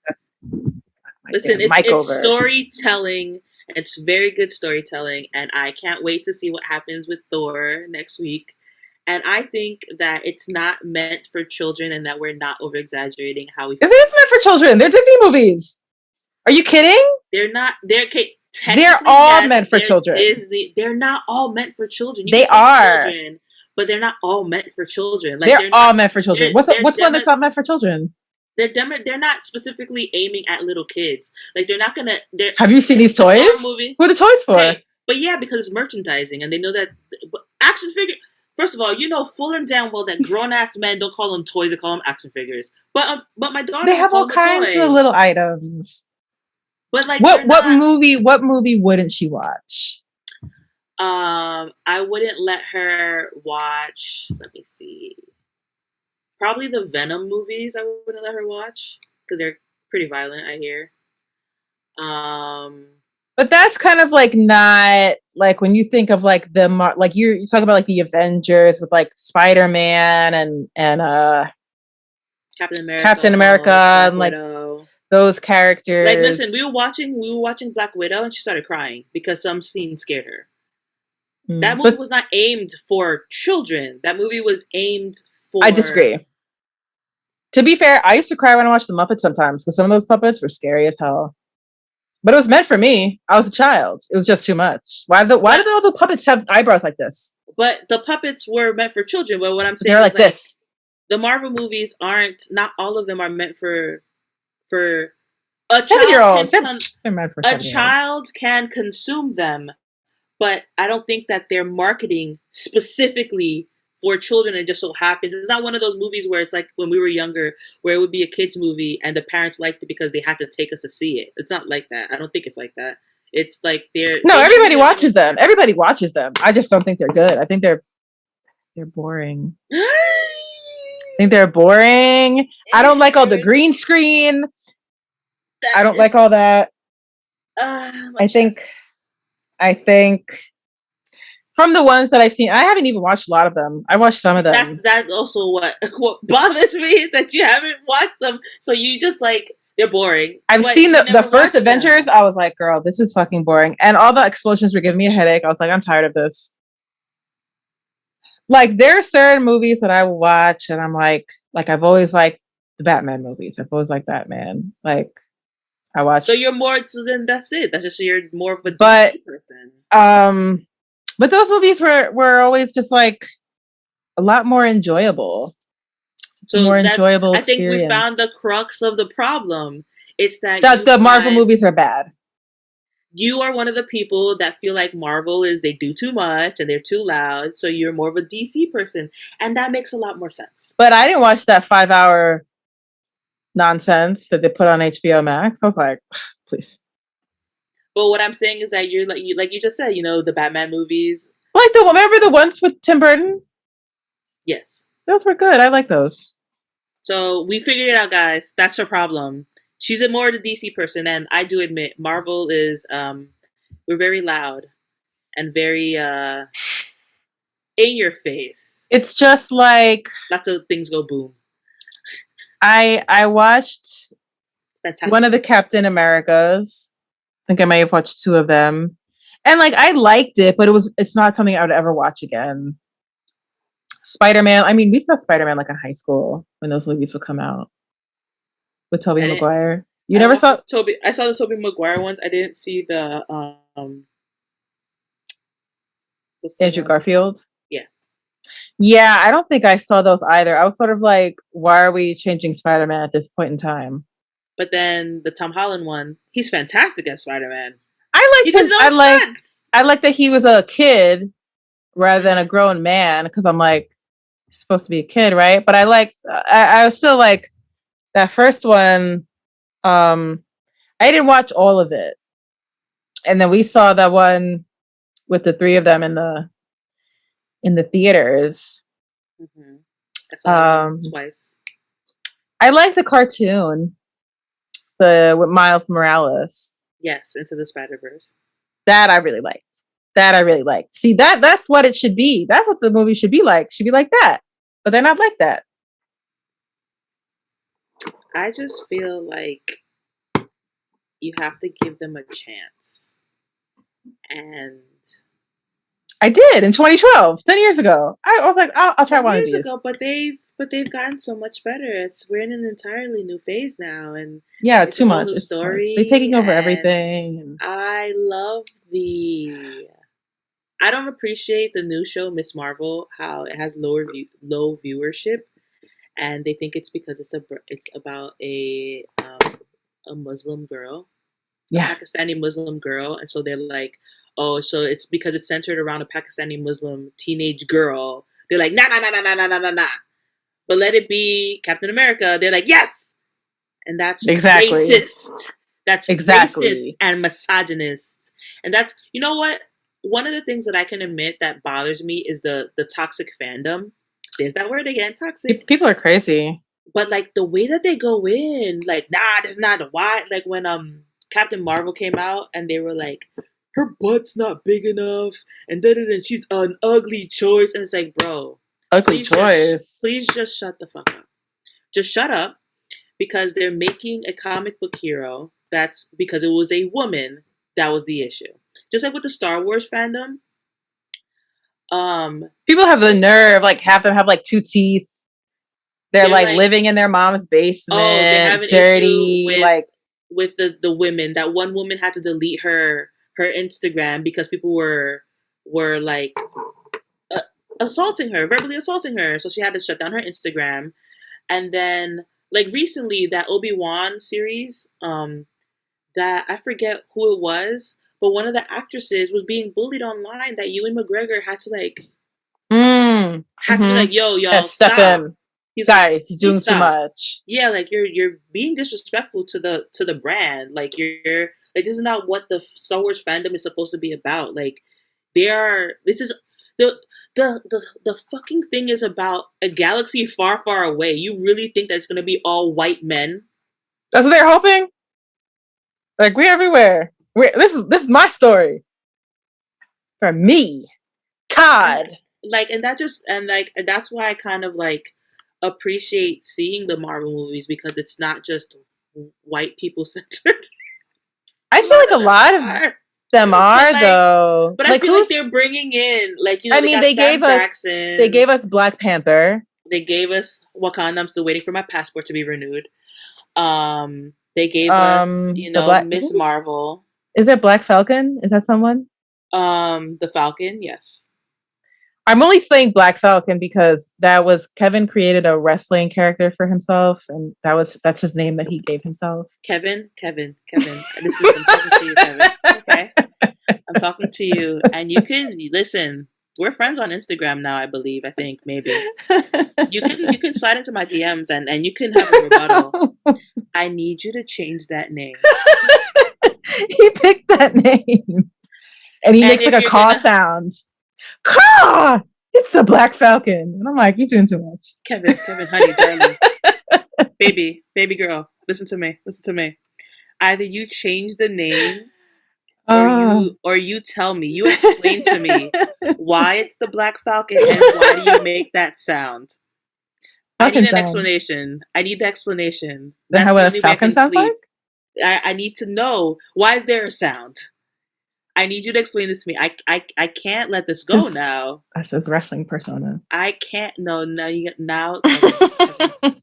That's my Listen, damn mic it's over. storytelling. It's very good storytelling, and I can't wait to see what happens with Thor next week. And I think that it's not meant for children, and that we're not over exaggerating how we. It is meant for children. They're Disney movies. Are you kidding? They're not. They're okay, They're technically all yes. meant for They're children. Disney. They're not all meant for children. You can They take are. children, but they're not all meant for children. Like They're they're not. all meant for children. What's one that's not meant for children? They're not specifically aiming at little kids. Like they're not gonna. Have you seen these The toys? Thor movie. What are the toys for? Okay, but yeah, because it's merchandising, and they know that action figure. First of all, full and damn well that grown ass men don't call them toys; they call them action figures. But my daughter They would have call all them a kinds of toy. little items. But like they're What not. movie wouldn't she watch? I wouldn't let her watch. Let me see. Probably the Venom movies. I wouldn't let her watch because they're pretty violent. I hear. Um, But that's kind of like not like when you think of like like you're talking about like the Avengers with like Spider-Man and Captain America, Captain America Hulk, Black and like Widow. those Like, listen, characters. we were watching Black Widow, and she started crying because some scene scared her. That Mm. movie But was not aimed for children. That movie was aimed I for. disagree. To be fair, I used to cry when I watched the Muppets sometimes because some of those puppets were scary as hell. But it was meant for me. I was a child. It was just too much. Why But did all the puppets have eyebrows like this? but the puppets were meant for children. But what I'm They're saying is like like this. the Marvel movies aren't. Not all of them are meant for a 7 year child can olds. They're meant for a 7 year olds. child can consume them, but I don't think that they're marketing specifically for children. It just so happens it's not one of those movies where it's like when we were younger, where it would be a kids movie and the parents liked it because they had to take us to see it. It's not like that. I don't think it's like that. It's like No, they make everybody movies watches them. Everybody watches them. I just don't think they're good. I think they're boring. it I think they're boring. I don't like all the green hurts. screen. That I don't like all it's that. my I think chest. I think from the ones that I've seen, I haven't even watched a lot of them. I watched some of them. That's also what bothers me is that you haven't watched them, so you just like they're boring, I've but seen you the never first watched Avengers. them. I was like, girl, this is fucking boring. And all the explosions were giving me a headache. I was like, I'm tired of this. Like there are certain movies that I will watch and I'm like I've always liked the Batman movies. I've always liked Batman. Like I So watched you're more so then that's it. That's just you're more of a but DC person. um but those movies were always just like a lot more enjoyable. It's a So more that enjoyable I think we found the experience. crux of the problem. It's that The Marvel movies are bad. you are one of the people that feel like Marvel is they do too much and they're too loud, so you're more of a DC person, and that makes a lot more sense. But I didn't watch that 5 hour nonsense that they put on HBO Max. I was like, please. But what I'm saying is that you're like you just said, the Batman movies. Like remember the ones with Tim Burton? Yes. Those were good. I like those. So we figured it out, guys. That's her problem. She's a more the DC person, and I do admit Marvel is we're very loud and very in your face. It's just like Lots of things go boom. I watched Fantastic. one of the Captain Americas. I think I may have watched two of them. And like I liked it, but it's not something I would ever watch again. Spider-Man. I mean, we saw Spider-Man like in high school when those movies would come out with Tobey Maguire. You I never watched saw the Toby. I saw the Tobey Maguire ones. I didn't see the what's the Andrew one? Garfield? Yeah. Yeah, I don't think I saw those either. I was sort of like, why are we changing Spider-Man at this point in time? But then the Tom Holland one, he's fantastic as Spider-Man. I He liked does his no stunts. I like that he was a kid rather than a grown man because I'm like he's supposed to be a kid, right? But I was still like that first one. I didn't watch all of it, and then we saw that one with the three of them in the theaters. Mm-hmm. I saw it twice. I like the cartoon, the with Miles Morales. Yes, Into the Spider-Verse. That I really liked. That I really liked. See that's what it should be. That's what the movie should be like. Should be like that, but they're not like that. I just feel like you have to give them a chance. And I did in 2012, 10 years ago. I was like, I'll try 10 one of years these. ago, but they've gotten so much better. We're in an entirely new phase now, and Yeah, it's too a whole much. new It's too much. They're story. taking over And everything. I love the. I don't appreciate the new show Miss Marvel how it has low viewership, and they think it's because it's about a Muslim girl, a Yeah, Pakistani Muslim girl, and so they're like, oh, so it's because it's centered around a Pakistani Muslim teenage girl. They're like, nah, nah, nah, nah, nah, nah, nah, nah, nah. But let it be Captain America. They're like, yes, and that's exactly. racist. That's racist Exactly. and misogynist. And that's, you know what? one of the things that I can admit that bothers me is the toxic fandom. There's that word again, toxic. People are crazy. But like the way that they go in, like, nah, this is not why. Like when Captain Marvel came out and they were like, her butt's not big enough, and then she's an ugly choice, and it's like, bro, Ugly choice. please just shut the fuck up. Just shut up, because they're making a comic book hero. That's because it was a woman. That was the issue. Just like with the Star Wars fandom. People have the nerve, like have them have like two teeth. They're like living in their mom's basement. Oh, they have an dirty, issue like with the women. That one woman had to delete her Instagram because people were like assaulting her, verbally assaulting her. So she had to shut down her Instagram. And then like recently, that Obi-Wan series, that I forget who it was, but one of the actresses was being bullied online. That Ewan McGregor had to like to be like, yo, y'all, step stop. in. He's Guys, like, doing too much. Yeah, like you're being disrespectful to the brand. Like you're like, this is not what the Star Wars fandom is supposed to be about. Like this is the fucking thing is about a galaxy far, far away. You really think that it's gonna be all white men? That's what they're hoping? Like, we're everywhere. This is my story. For me. Todd. And that's why I kind of like appreciate seeing the Marvel movies, because it's not just white people centered. I feel like a lot of them are, though. But I feel like they're bringing in, like, you know, they gave Jackson. They gave us Black Panther. They gave us Wakanda. I'm still waiting for my passport to be renewed. They gave us, you know, Miss Marvel. Is it Black Falcon? Is that someone? The Falcon, yes. I'm only saying Black Falcon because that was Kevin created a wrestling character for himself, and that's his name that he gave himself. Kevin. I'm talking to you, Kevin. Okay, I'm talking to you, and you can listen. We're friends on Instagram now, I believe. I think maybe you can slide into my DMs and you can have a rebuttal. I need you to change that name. He picked that name, and he makes like a caw sound. Caw! It's the Black Falcon, and I'm like, you're doing too much, Kevin, honey, darling, baby girl, listen to me. Either you change the name, or you tell me, you explain to me why it's the Black Falcon and why do you make that sound. I need an explanation. I need the explanation. That's how a falcon sounds like? I need to know, why is there a sound? I need you to explain this to me. I can't let this go now. That's his wrestling persona. I can't. No, now. I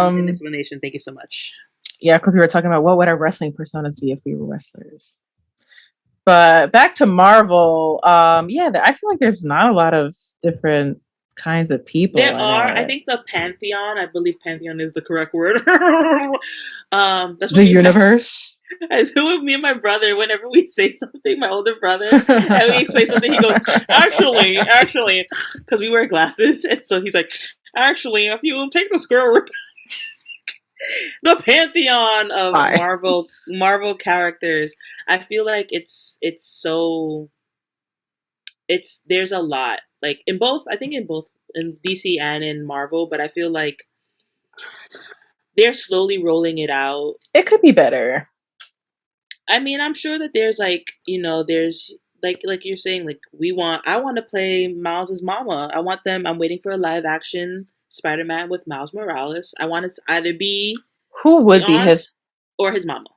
need an explanation. Thank you so much. Yeah, because we were talking about what would our wrestling personas be if we were wrestlers. But back to Marvel, I feel like there's not a lot of different kinds of people. There are. I think the Pantheon. I believe Pantheon is the correct word. That's the universe. I do with me and my brother. Whenever we say something, my older brother, and we explain something, he goes, "Actually," because we wear glasses, and so he's like, "Actually, if you will take the square the Pantheon of Marvel characters." I feel like it's there's a lot, like in both in DC and in Marvel, but I feel like they're slowly rolling it out. It could be better. I mean, I'm sure that there's there's like you're saying, like I want to play Miles' mama. I'm waiting for a live action Spider-Man with Miles Morales. I want it to either be who would be his or his mama.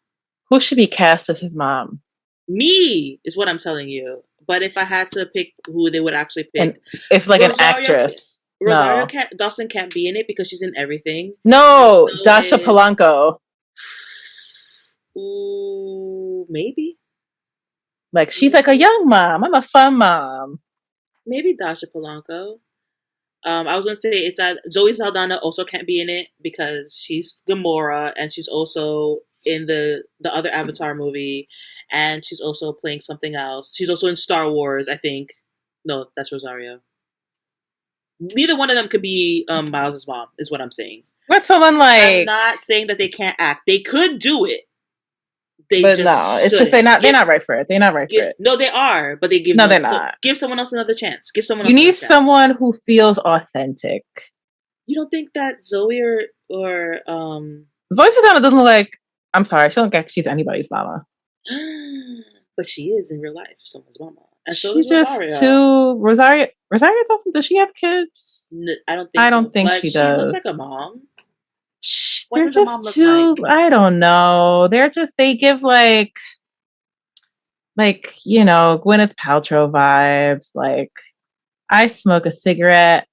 Who should be cast as his mom? Me is what I'm telling you. But if I had to pick who they would actually pick, and if like an actress, Rosario Dawson can't be in it because she's in everything. No, so Dasha Polanco. Ooh, maybe. Like she's like a young mom. I'm a fun mom. Maybe Dasha Polanco. I was gonna say it's Zoe Saldana also can't be in it because she's Gamora and she's also in the other Avatar movie, and she's also playing something else. She's also in Star Wars, I think. No, that's Rosario. Neither one of them could be Miles' mom, is what I'm saying. What's someone like? I'm not saying that they can't act. They could do it, They But just no, it's just shouldn't. they're not right for it. They're not right for it. No, they are, but they give No, they're them. So not. give someone else another chance. Give someone You else need another chance. someone who feels authentic. You don't think that Zoe or Zoe Saldana doesn't look like. I'm sorry, she don't look like she's anybody's mama. but she is in real life someone's mama, and so She's is just Rosario. too Rosario. Rosario doesn't. Does she have kids? I don't think I so. don't think But she she looks does. like a mom. What They're does a mom just look like? too. I don't know. They're just. They give like Gwyneth Paltrow vibes. Like I smoke a cigarette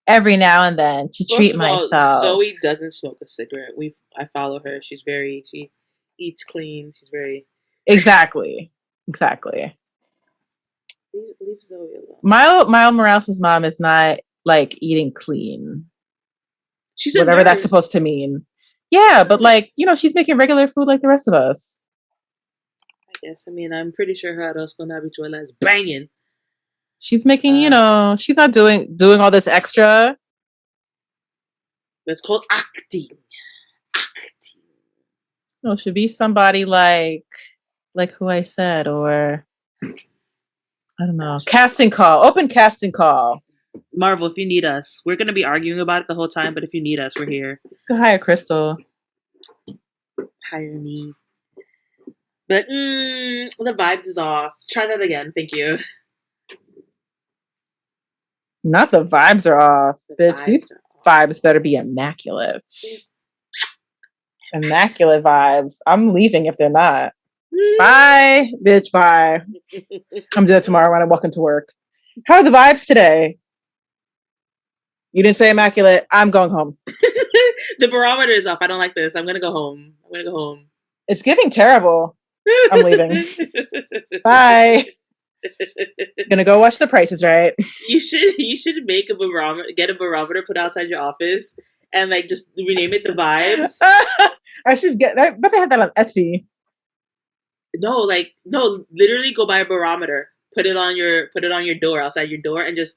every now and then to First treat of all, myself. Zoe doesn't smoke a cigarette. I follow her. She eats clean. She's very Exactly. leave Zoe alone. Miles Morales' mom is not like eating clean. She's a Whatever that's supposed nurse. to mean. Yeah, but like, she's making regular food like the rest of us. I guess. I mean, I'm pretty sure her arroz con habichuela is banging. She's making, she's not doing all this extra. It's called acting. Acting. No, it should be somebody like who I said, or I don't know. Casting call. Open casting call. Marvel, if you need us, we're gonna be arguing about it the whole time, but if you need us, we're here. Go hire Crystal. Hire me. But the vibes is off. Try that again. Thank you. Not the vibes are off, bitch. These vibes better be immaculate. Immaculate vibes. I'm leaving if they're not. Bye, bitch. Bye. I'm dead tomorrow when I walk into work. How are the vibes today? You didn't say immaculate. I'm going home. The barometer is off. I don't like this. I'm gonna go home. It's giving terrible. I'm leaving. Bye. Gonna go watch The Price is Right. You should make a barometer, get a barometer, put outside your office, and like just rename it The Vibes. I should get that, but they have that on Etsy. No, literally go buy a barometer, put it on your door, outside your door, and just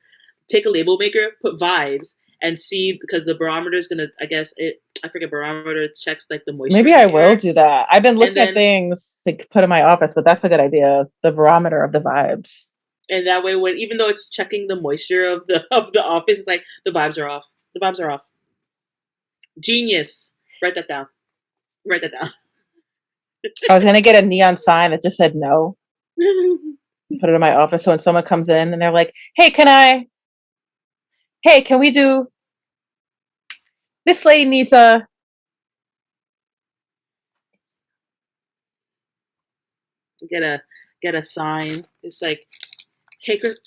take a label maker, put vibes, and see, because the barometer is gonna, I forget, barometer checks like the moisture. Maybe I will do that. I've been looking at things to put in my office, but that's a good idea. The barometer of the vibes. And that way, even though it's checking the moisture of the office, it's like the vibes are off. The vibes are off. Genius. Write that down. I was gonna get a neon sign that just said no. Put it in my office, so when someone comes in and they're like, "Hey, can we do? This lady needs a." Get a sign. It's like, hey, Chris.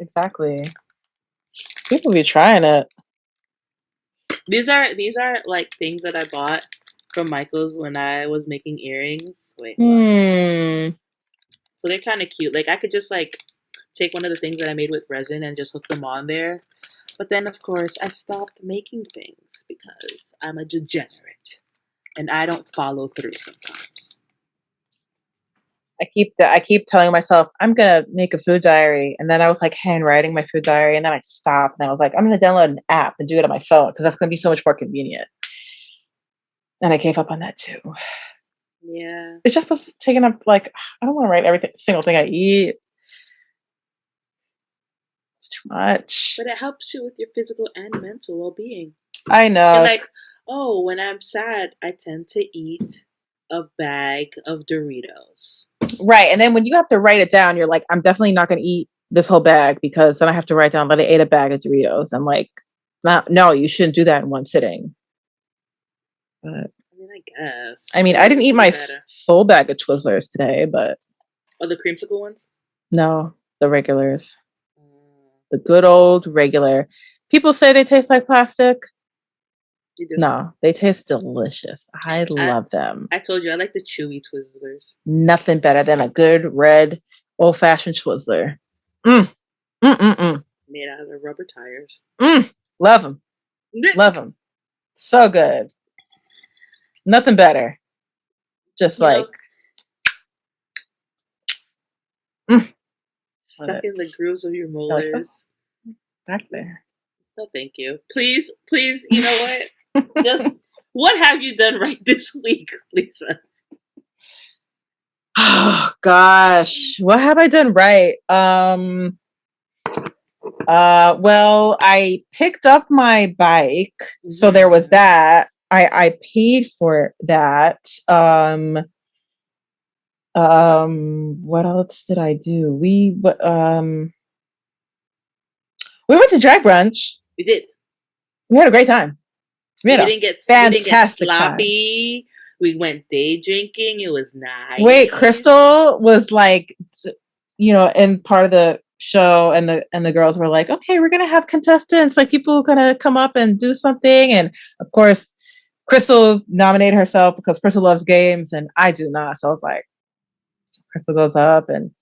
Exactly. People be trying it. These are like things that I bought from Michael's when I was making earrings. Wait. So they're kind of cute. Like I could just like take one of the things that I made with resin and just hook them on there. But then, of course, I stopped making things because I'm a degenerate and I don't follow through sometimes. I keep telling myself I'm gonna make a food diary, and then I was like handwriting my food diary, and then I stopped, and I was like, I'm gonna download an app and do it on my phone because that's gonna be so much more convenient. And I gave up on that too. Yeah, it's just was taking up like I don't want to write every single thing I eat. It's too much. But it helps you with your physical and mental well-being. I know. And like, when I'm sad, I tend to eat a bag of Doritos. Right. And then when you have to write it down, you're like, I'm definitely not going to eat this whole bag because then I have to write down that I ate a bag of Doritos. I'm like, no, you shouldn't do that in one sitting. But I guess. I mean, I didn't eat my full bag of Twizzlers today, but. Oh, the creamsicle ones? No, the regulars. The good old regular. People say they taste like plastic. No, they taste delicious. I love them. I told you I like the chewy Twizzlers. Nothing better than a good red old-fashioned Twizzler. Made out of rubber tires. Love them. Love them. So good. Nothing better. Just stuck in the grooves of your molars. Back there. No, thank you. Please, you know what? What have you done right this week, Lisa? Oh gosh, what have I done right? Well, I picked up my bike, so there was that. I paid for that. What else did I do? We went to drag brunch. We did. We had a great time. We had a We didn't get fantastic time. sloppy. We went day drinking. It was nice. Wait, Crystal was like, in part of the show, and the girls were like, okay, we're gonna have contestants, like people gonna come up and do something, and of course, Crystal nominated herself because Crystal loves games and I do not. So I was like, Crystal goes up and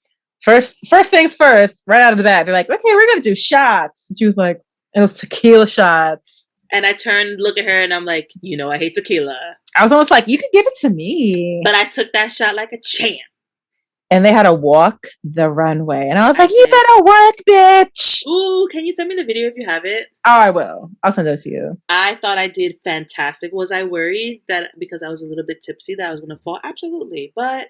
first things first, right out of the bat, they're like, okay, we're gonna do shots. And she was like, it was tequila shots. And I turned, look at her, and I'm like, I hate tequila. I was almost like, you can give it to me. But I took that shot like a champ. And they had to walk the runway. And I was like, you better work, bitch. Ooh, can you send me the video if you have it? Oh, I will. I'll send it to you. I thought I did fantastic. Was I worried that because I was a little bit tipsy that I was going to fall? Absolutely. But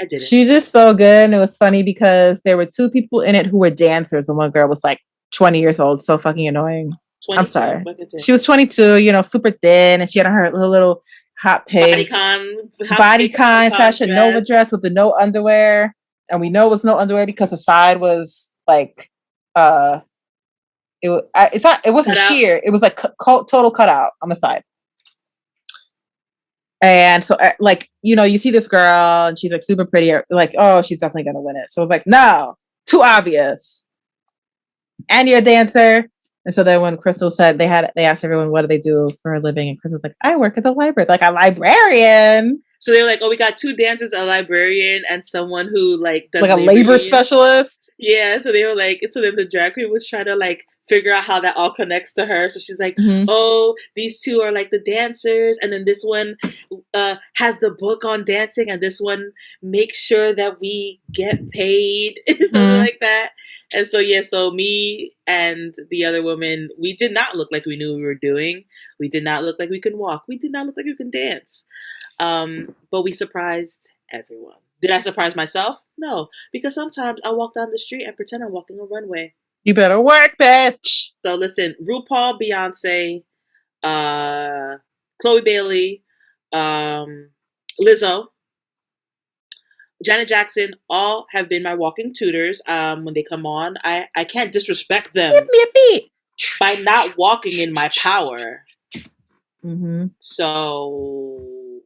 I didn't. She did so good. And it was funny because there were two people in it who were dancers. And one girl was like 20 years old. So fucking annoying. 22. I'm sorry. She was 22, super thin. And she had her little hot pink bodycon Fashion Nova dress with the no underwear. And we know it was no underwear because the side was like, it wasn't sheer. It was like total cutout on the side. And so, you see this girl and she's like super pretty, like, oh, she's definitely going to win it. So I was like, no, too obvious. And you're a dancer. And so then when Crystal said they asked everyone, what do they do for a living? And Crystal's like, I work at the library. Like, a librarian. So they were like, oh, we got two dancers, a librarian, and someone who does like a labor specialist. Yeah. So they were like, so then the drag queen was trying to figure out how that all connects to her. So she's like, oh, these two are like the dancers, and then this one has the book on dancing, and this one makes sure that we get paid, something like that. And so so me and the other woman, we did not look like we knew what we were doing. We did not look like we could walk. We did not look like we could dance. But we surprised everyone. Did I surprise myself? No, because sometimes I walk down the street and pretend I'm walking a runway. You better work, bitch. So listen, RuPaul, Beyonce, Chloe Bailey, Lizzo, Janet Jackson, all have been my walking tutors. When they come on, I can't disrespect them. Give me a beat. By not walking in my power. Mm-hmm. So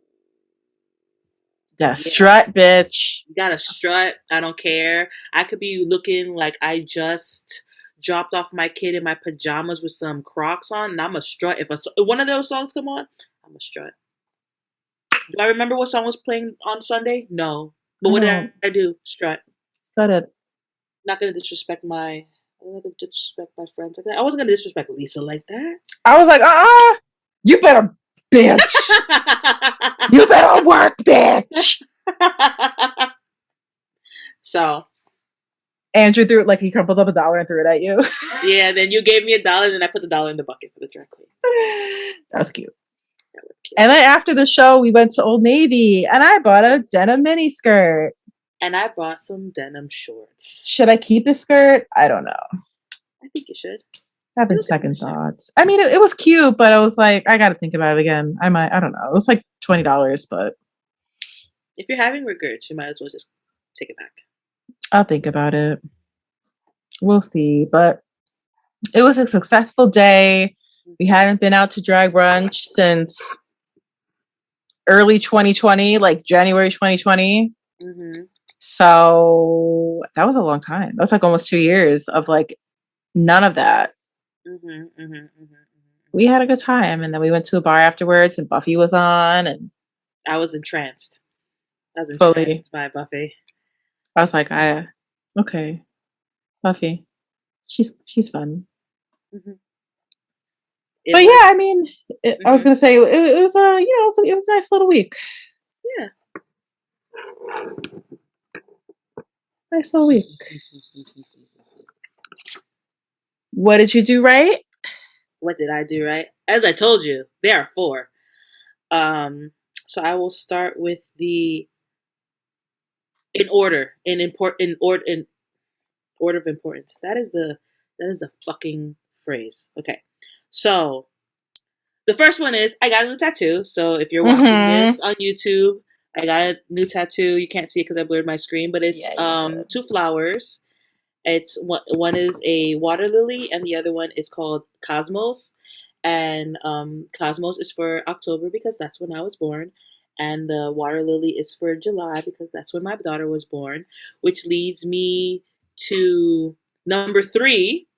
gotta strut, bitch. You gotta strut. I don't care. I could be looking like I just dropped off my kid in my pajamas with some Crocs on, and I'm a strut. If one of those songs come on, I'm a strut. Do I remember what song was playing on Sunday? No. But what did I do? Strut. Strutted. Not gonna disrespect my friends like that. I wasn't gonna disrespect Lisa like that. I was like, you better, bitch. You better work, bitch. So Andrew threw it, he crumpled up $1 and threw it at you. Yeah, then you gave me $1, and then I put the $1 in the bucket for the drag queen. That was cute. And then after the show, we went to Old Navy, and I bought a denim mini skirt. And I bought some denim shorts. Should I keep the skirt? I don't know. I think you should. Having second thoughts. I mean, it was cute, but I was like, I got to think about it again. I don't know. It was like $20, but if you're having regrets, you might as well just take it back. I'll think about it. We'll see. But it was a successful day. We hadn't been out to drag brunch since early 2020, like January 2020. Mm-hmm. So that was a long time. That was like almost 2 years of none of that. Mm-hmm, mm-hmm, mm-hmm. We had a good time, and then we went to a bar afterwards, and Buffy was on, and I was entranced. By Buffy. I was like, okay, Buffy, she's fun. Mm-hmm. But yeah, I mean, I was gonna say it was it was a nice little week. Yeah, nice little week. What did you do right? What did I do right? As I told you, there are 4. So I will start with the in order in order of importance. That is the fucking phrase. Okay, so the first one is I got a new tattoo. So if you're watching this on YouTube, I got a new tattoo. You can't see it because I blurred my screen, but it's two flowers. It's one is a water lily and the other one is called Cosmos. And Cosmos is for October because that's when I was born. And the water lily is for July because that's when my daughter was born. Which leads me to number 3.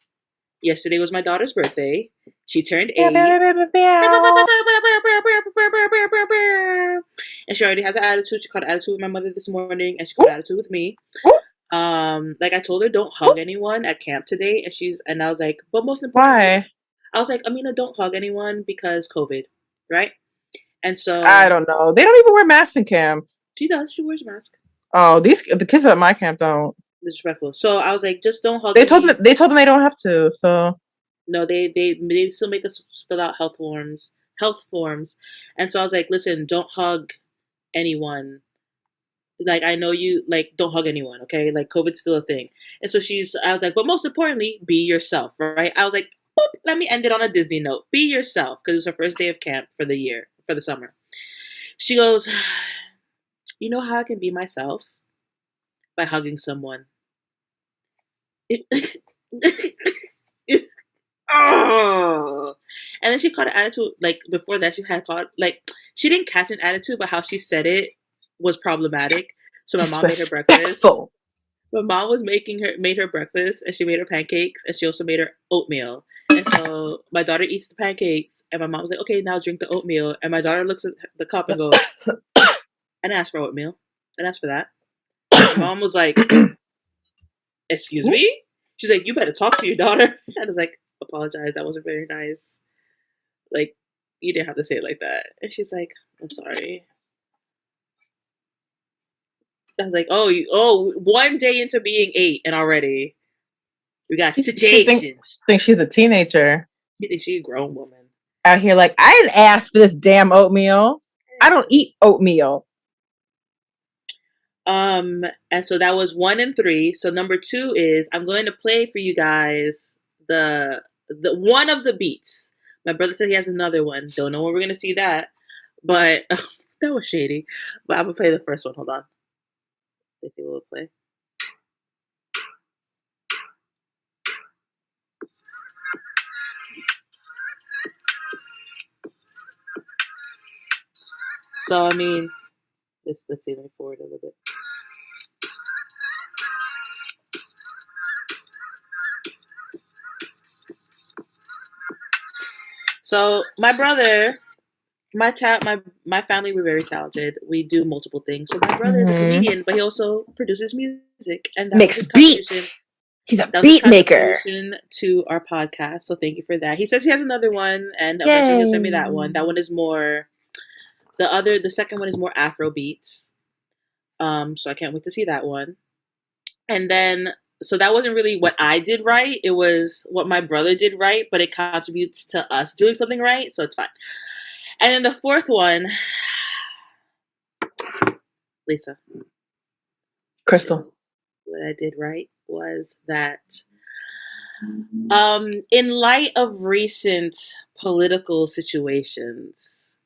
Yesterday was my daughter's birthday. She turned 8. And she already has an attitude. She caught an attitude with my mother this morning and she caught an attitude with me. Like I told her, don't hug anyone at camp today, and I was like, but most importantly, why? I was like, Amina, don't hug anyone because COVID, right? And so I don't know. They don't even wear masks in camp. She does. She wears a mask. Oh, the kids at my camp don't. Disrespectful. So I was like, just don't hug. They told them they don't have to. So no, they still make us fill out health forms, and so I was like, listen, don't hug anyone. Like I know you like don't hug anyone, okay? Like COVID's still a thing. And so I was like, but most importantly, be yourself, right? I was like, boop, let me end it on a Disney note. Be yourself, because it's her first day of camp for the summer. She goes, you know how I can be myself? By hugging someone. Oh. And then she caught an attitude, like before that she had caught, like she didn't catch an attitude, but how she said it was problematic. So my mom made her breakfast. My mom made her breakfast, and she made her pancakes, and she also made her oatmeal. And so my daughter eats the pancakes, and my mom was like, okay, now drink the oatmeal. And my daughter looks at the cup and goes, I didn't ask for oatmeal. I didn't ask for that. My mom was like, excuse me? She's like, you better talk to your daughter. I was like, apologize, that wasn't very nice. Like, you didn't have to say it like that. And she's like, I'm sorry. I was like, oh, 1 day into being 8 and already we got a situation. She thinks she's a teenager. She thinks she's a grown woman. Out here like, I didn't ask for this damn oatmeal. I don't eat oatmeal. And so that was 1 and 3. So number 2 is I'm going to play for you guys the one of the beats. My brother said he has another one. Don't know when we're gonna see that, but that was shady. But I'm gonna play the first one. Hold on. Let's see what we'll play. So I mean, let's see. Let me forward a little bit. So my brother, my family, we're very talented. We do multiple things. So my brother is a comedian, but he also produces music and makes beats. He's a beat maker to our podcast. So thank you for that. He says he has another one, and eventually he'll send me that one. That one is more. The second one is more Afro beats. So I can't wait to see that one. And then, so that wasn't really what I did right. It was what my brother did right, but it contributes to us doing something right, so it's fine. And then the fourth one, Lisa. Crystal. What I did right was that in light of recent political situations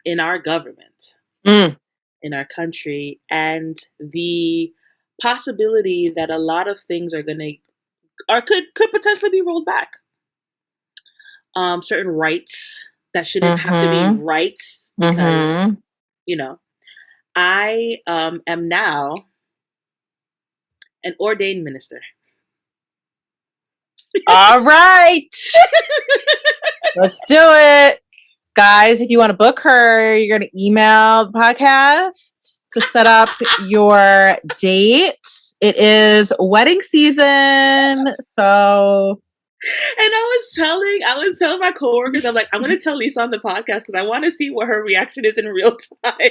in our government, in our country, and the possibility that a lot of things are going to or could potentially be rolled back. Certain rights that shouldn't have to be rights because, I am now an ordained minister. All right. Let's do it. Guys, if you want to book her, you're going to email the podcast to set up your dates. It is wedding season, so. And I was telling my coworkers, I'm like, I'm going to tell Lisa on the podcast because I want to see what her reaction is in real time.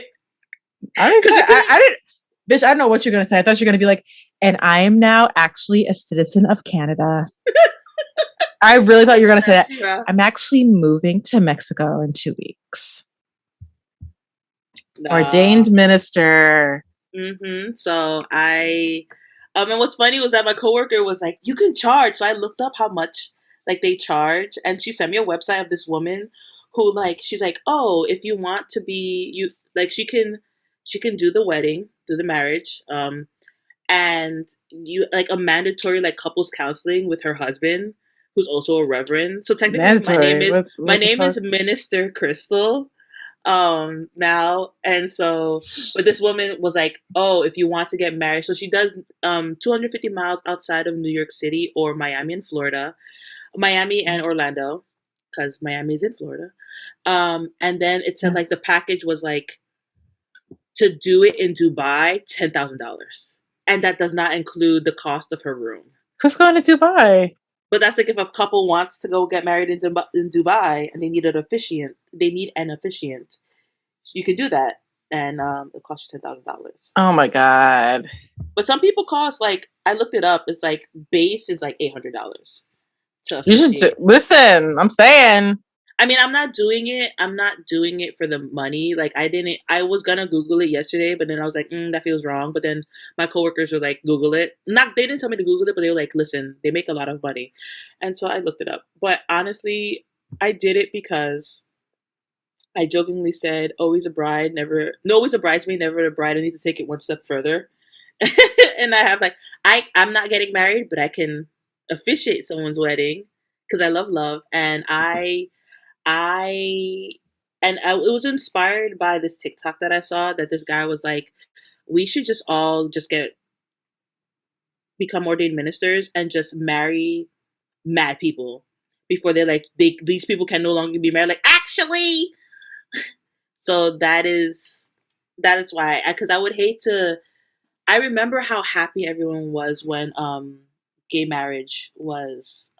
I don't know what you're going to say. I thought you were going to be like, and I am now actually a citizen of Canada. I really thought you were going to say that. I'm actually moving to Mexico in 2 weeks. No. Ordained minister. So and what's funny was that my coworker was like, "You can charge." So I looked up how much like they charge, and she sent me a website of this woman who like she's like, "Oh, if you want to be you like she can do the wedding, do the marriage, and you like a mandatory like couples counseling with her husband." Who's also a reverend. So technically, Mandatory. my name is Minister Crystal now, and so but this woman was like, oh, if you want to get married, so she does 250 miles outside of New York City or Miami in Florida, Miami and Orlando, because Miami is in Florida. And then it said like the package was like to do it in Dubai, $10,000, and that does not include the cost of her room. Who's going to Dubai? But that's like if a couple wants to go get married in Dubai and they need an officiant. You can do that, and it costs you $10,000. Oh my god! But some people cost like I looked it up. It's like base is like $800 to officiate. You should listen. I'm saying. I mean, I'm not doing it. I'm not doing it for the money. Like I was gonna Google it yesterday, but then I was like, that feels wrong. But then my coworkers were like, Google it. They didn't tell me to Google it, but they were like, listen, they make a lot of money. And so I looked it up. But honestly, I did it because I jokingly said, always a bridesmaid, never a bride. I need to take it one step further. And I have like, I'm not getting married, but I can officiate someone's wedding because I love. And it was inspired by this TikTok that I saw that this guy was like, we should just all just become ordained ministers and just marry mad people before these people can no longer be married. Like, actually, so that is why, because I would hate to. I remember how happy everyone was when gay marriage was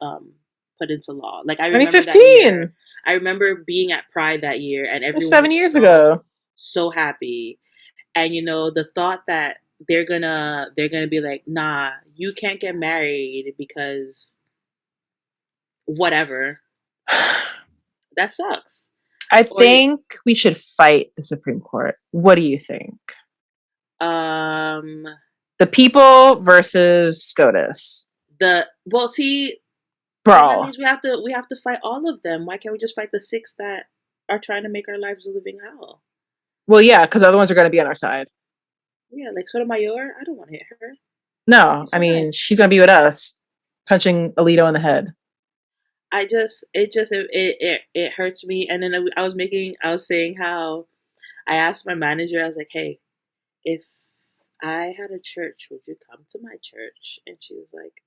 put into law. Like I remember 2015. I remember being at Pride that year, and everyone 7 years ago, so happy. And the thought that they're gonna be like, nah, you can't get married because whatever. That sucks. I think we should fight the Supreme Court. What do you think? The people versus SCOTUS. That means we have to fight all of them. Why can't we just fight the 6 that are trying to make our lives a living hell? Well, yeah, because other ones are going to be on our side. Yeah, like Sotomayor, I don't want to hit her. No, I mean, she's going to be with us, punching Alito in the head. It hurts me. And then I was saying how I asked my manager, I was like, hey, if I had a church, would you come to my church? And she was like,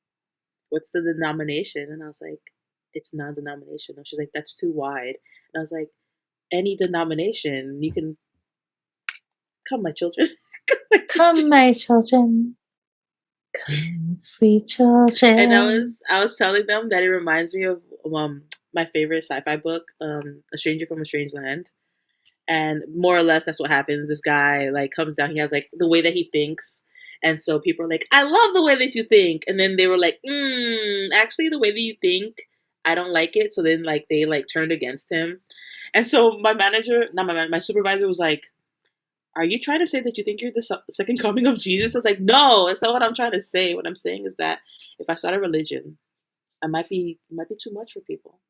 what's the denomination? And I was like, it's non-denominational. She's like, that's too wide. And I was like, any denomination, you can come, my children. Come, my children. Come, sweet children. And I was telling them that it reminds me of my favorite sci-fi book, A Stranger from a Strange Land. And more or less, that's what happens. This guy like comes down. He has like the way that he thinks, and so people are like, "I love the way that you think." And then they were like, "Actually, the way that you think, I don't like it." So then like they like turned against him, and so my supervisor was like, "Are you trying to say that you think you're the second coming of Jesus?" I was like, "No, that's not what I'm trying to say. What I'm saying is that if I start a religion, it might be too much for people,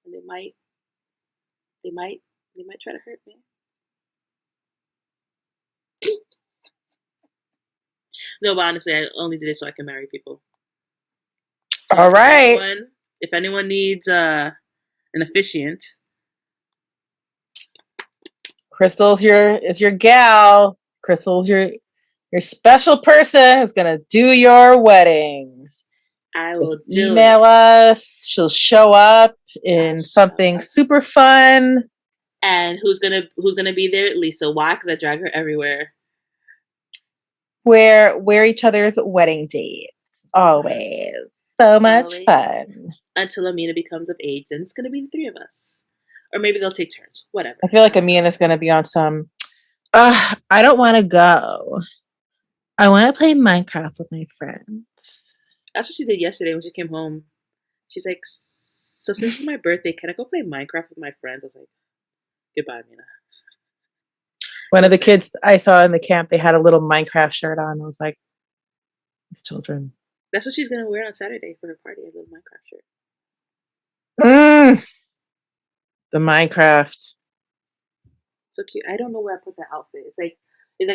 and they might try to hurt me." No, but honestly, I only did it so I can marry people. So all right. If anyone needs an officiant, Crystal's your gal. Crystal's your special person who's gonna do your weddings. I will email us. She'll show up in something super fun. And who's gonna be there? Lisa. Why? Because I drag her everywhere. Wear each other's wedding dates. Always. So much fun. Until Amina becomes of age, then it's gonna be the 3 of us. Or maybe they'll take turns. Whatever. I feel like Amina's gonna be on some I don't wanna go. I wanna play Minecraft with my friends. That's what she did yesterday when she came home. She's like, so since it's my birthday, can I go play Minecraft with my friends? I was like, goodbye, Mina. One No of the thanks. kids I saw in the camp, they had a little Minecraft shirt on. I was like, these children. That's what she's gonna wear on Saturday for her party, a little Minecraft shirt. Mm, the Minecraft. So cute. I don't know where I put that outfit. It's like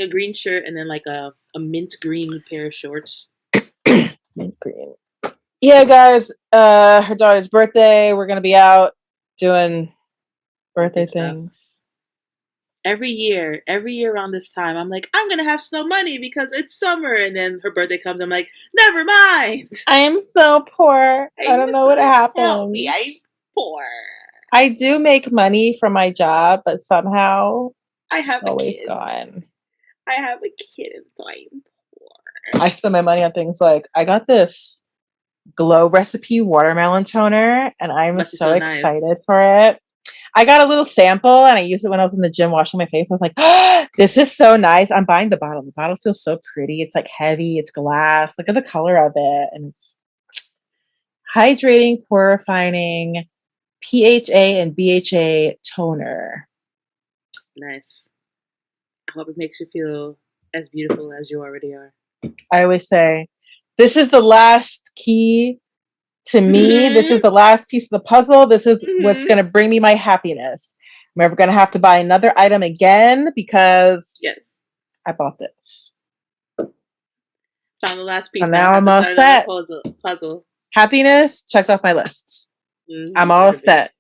a green shirt and then like a mint green pair of shorts. Mint green. Yeah, guys. Her daughter's birthday. We're gonna be out doing birthday Stuff. things. Every year around this time, I'm like, I'm gonna have snow money because it's summer, and then her birthday comes. I'm like, never mind. I am so poor. I I'm don't know just what like, help me. happened. I'm poor. I do make money from my job, but somehow I have a always kid. gone. I have a kid, and so I'm poor. I spend my money on things like I got this Glow Recipe watermelon toner, and I'm Must be so so nice. excited for it. I got a little sample and I used it when I was in the gym washing my face. I was like, oh, this is so nice. I'm buying the bottle. The bottle feels so pretty. It's like heavy, it's glass. Look at the color of it. And it's hydrating, pore refining, PHA and BHA toner. Nice. I hope it makes you feel as beautiful as you already are. I always say, this is the last key to me. This is the last piece of the puzzle. This is what's going to bring me my happiness. I'm never going to have to buy another item again because Yes. I bought this. Found the last piece. And Now now I have I'm to all start another set. puzzle. Happiness checked off my list. I'm all set.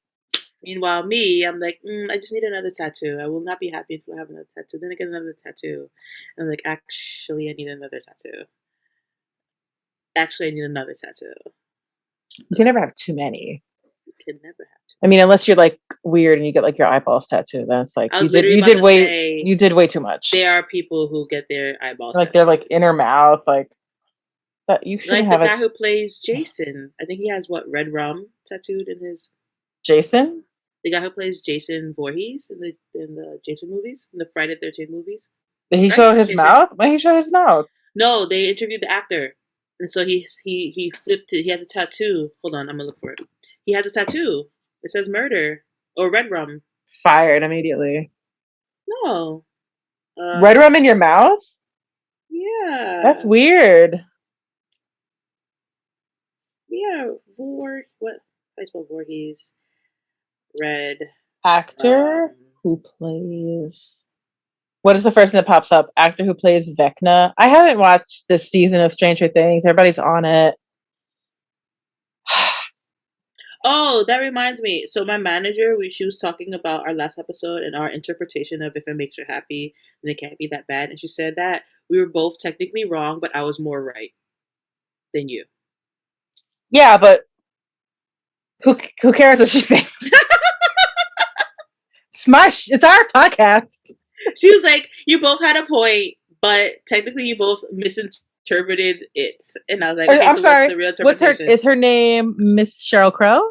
Meanwhile, me, I'm like, I just need another tattoo. I will not be happy until I have another tattoo. Then I get another tattoo. And I'm like, actually, I need another tattoo. Actually, I need another tattoo. You can never have too many. You can never have to. I mean, unless you're like weird and you get like your eyeballs tattooed, then it's like I was literally about to say you did way too much. there are people who get their eyeballs like tattooed. they're like inner mouth, like that. You should like have the guy who plays Jason. I think he has what, red rum tattooed in his. Jason. The guy who plays Jason Voorhees in the Jason movies, in the Friday the 13th movies. Did he Right? show That's his Jason. mouth? Why he showed his mouth? No, they interviewed the actor, and so he flipped it. He had a tattoo. Hold on, I'm gonna look for it. He has a tattoo. It says murder or red rum. Fired immediately. No. Red rum in your mouth? Yeah. That's weird. Yeah, what? I spell Voorhees. Red. Actor who plays. What is the first thing that pops up? Actor who plays Vecna. I haven't watched this season of Stranger Things. Everybody's on it. Oh, that reminds me. So my manager, she was talking about our last episode and our interpretation of if it makes her happy, then it can't be that bad. And she said that we were both technically wrong, but I was more right than you. Yeah, but who cares what she thinks? It's our podcast. She was like, you both had a point, but technically you both misinterpreted it. And I was like, okay, I'm so sorry. what's the real interpretation? Is her name Miss Sheryl Crow?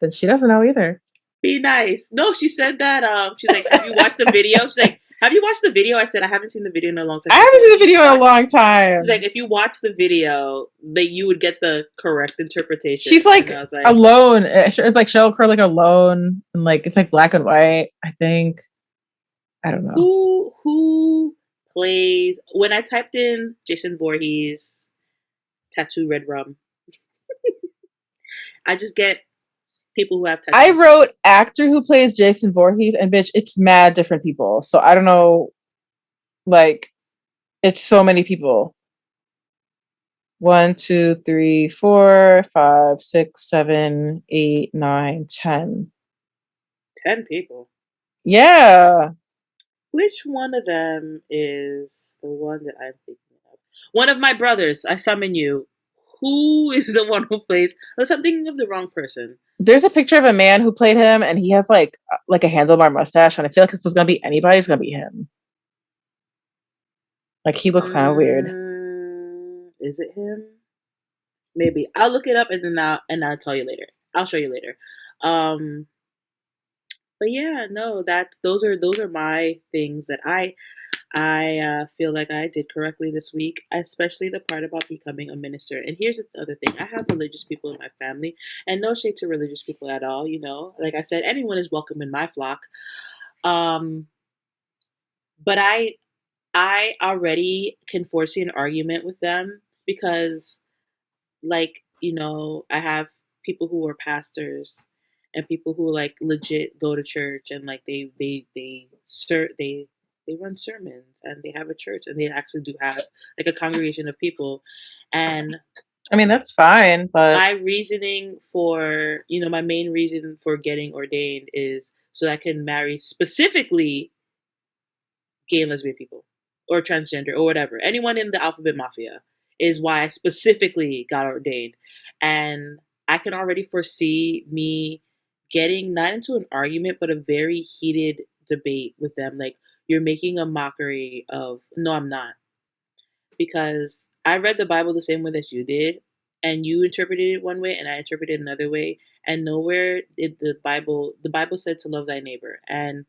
Then she doesn't know either. Be nice. No, she said that. She's like, have you watched the video? She's like, have you watched the video? I said, I haven't seen the video in a long time. I haven't seen the video in a long time. She's like, if you watch the video, that you would get the correct interpretation. She's like, alone. It's like Sheryl Crow, like alone, and like it's like black and white. I think. I don't know who plays. When I typed in Jason Voorhees tattoo red rum, I just get people who have tattoos. I wrote actor who plays Jason Voorhees, and bitch, it's mad different people. So I don't know. Like, it's so many people. 1, 2, 3, 4, 5, 6, 7, 8, 9, 10. 10 people. Yeah. Which one of them is the one that I'm thinking of? One of my brothers. I summon you. Who is the one who plays? Unless I'm thinking of the wrong person. There's a picture of a man who played him, and he has like a handlebar mustache, and I feel like if it was gonna be anybody, it's gonna be him. Like he looks kind of weird. Is it him? Maybe I'll look it up and then I'll tell you later. I'll show you later. But yeah, no, those are my things that I I feel like I did correctly this week, especially the part about becoming a minister. And here's the other thing: I have religious people in my family, and no shade to religious people at all. You know, like I said, anyone is welcome in my flock. Um, but I already can foresee an argument with them because, like, you know, I have people who are pastors and people who like legit go to church and like they run sermons and they have a church and they actually do have like a congregation of people. And I mean, that's fine, but my reasoning for, you know, my main reason for getting ordained is so that I can marry specifically gay and lesbian people or transgender or whatever. Anyone in the alphabet mafia is why I specifically got ordained. And I can already foresee me getting not into an argument, but a very heated debate with them. Like, you're making a mockery of, no, I'm not. Because I read the Bible the same way that you did, and you interpreted it one way, and I interpreted it another way. And nowhere did the Bible said to love thy neighbor. And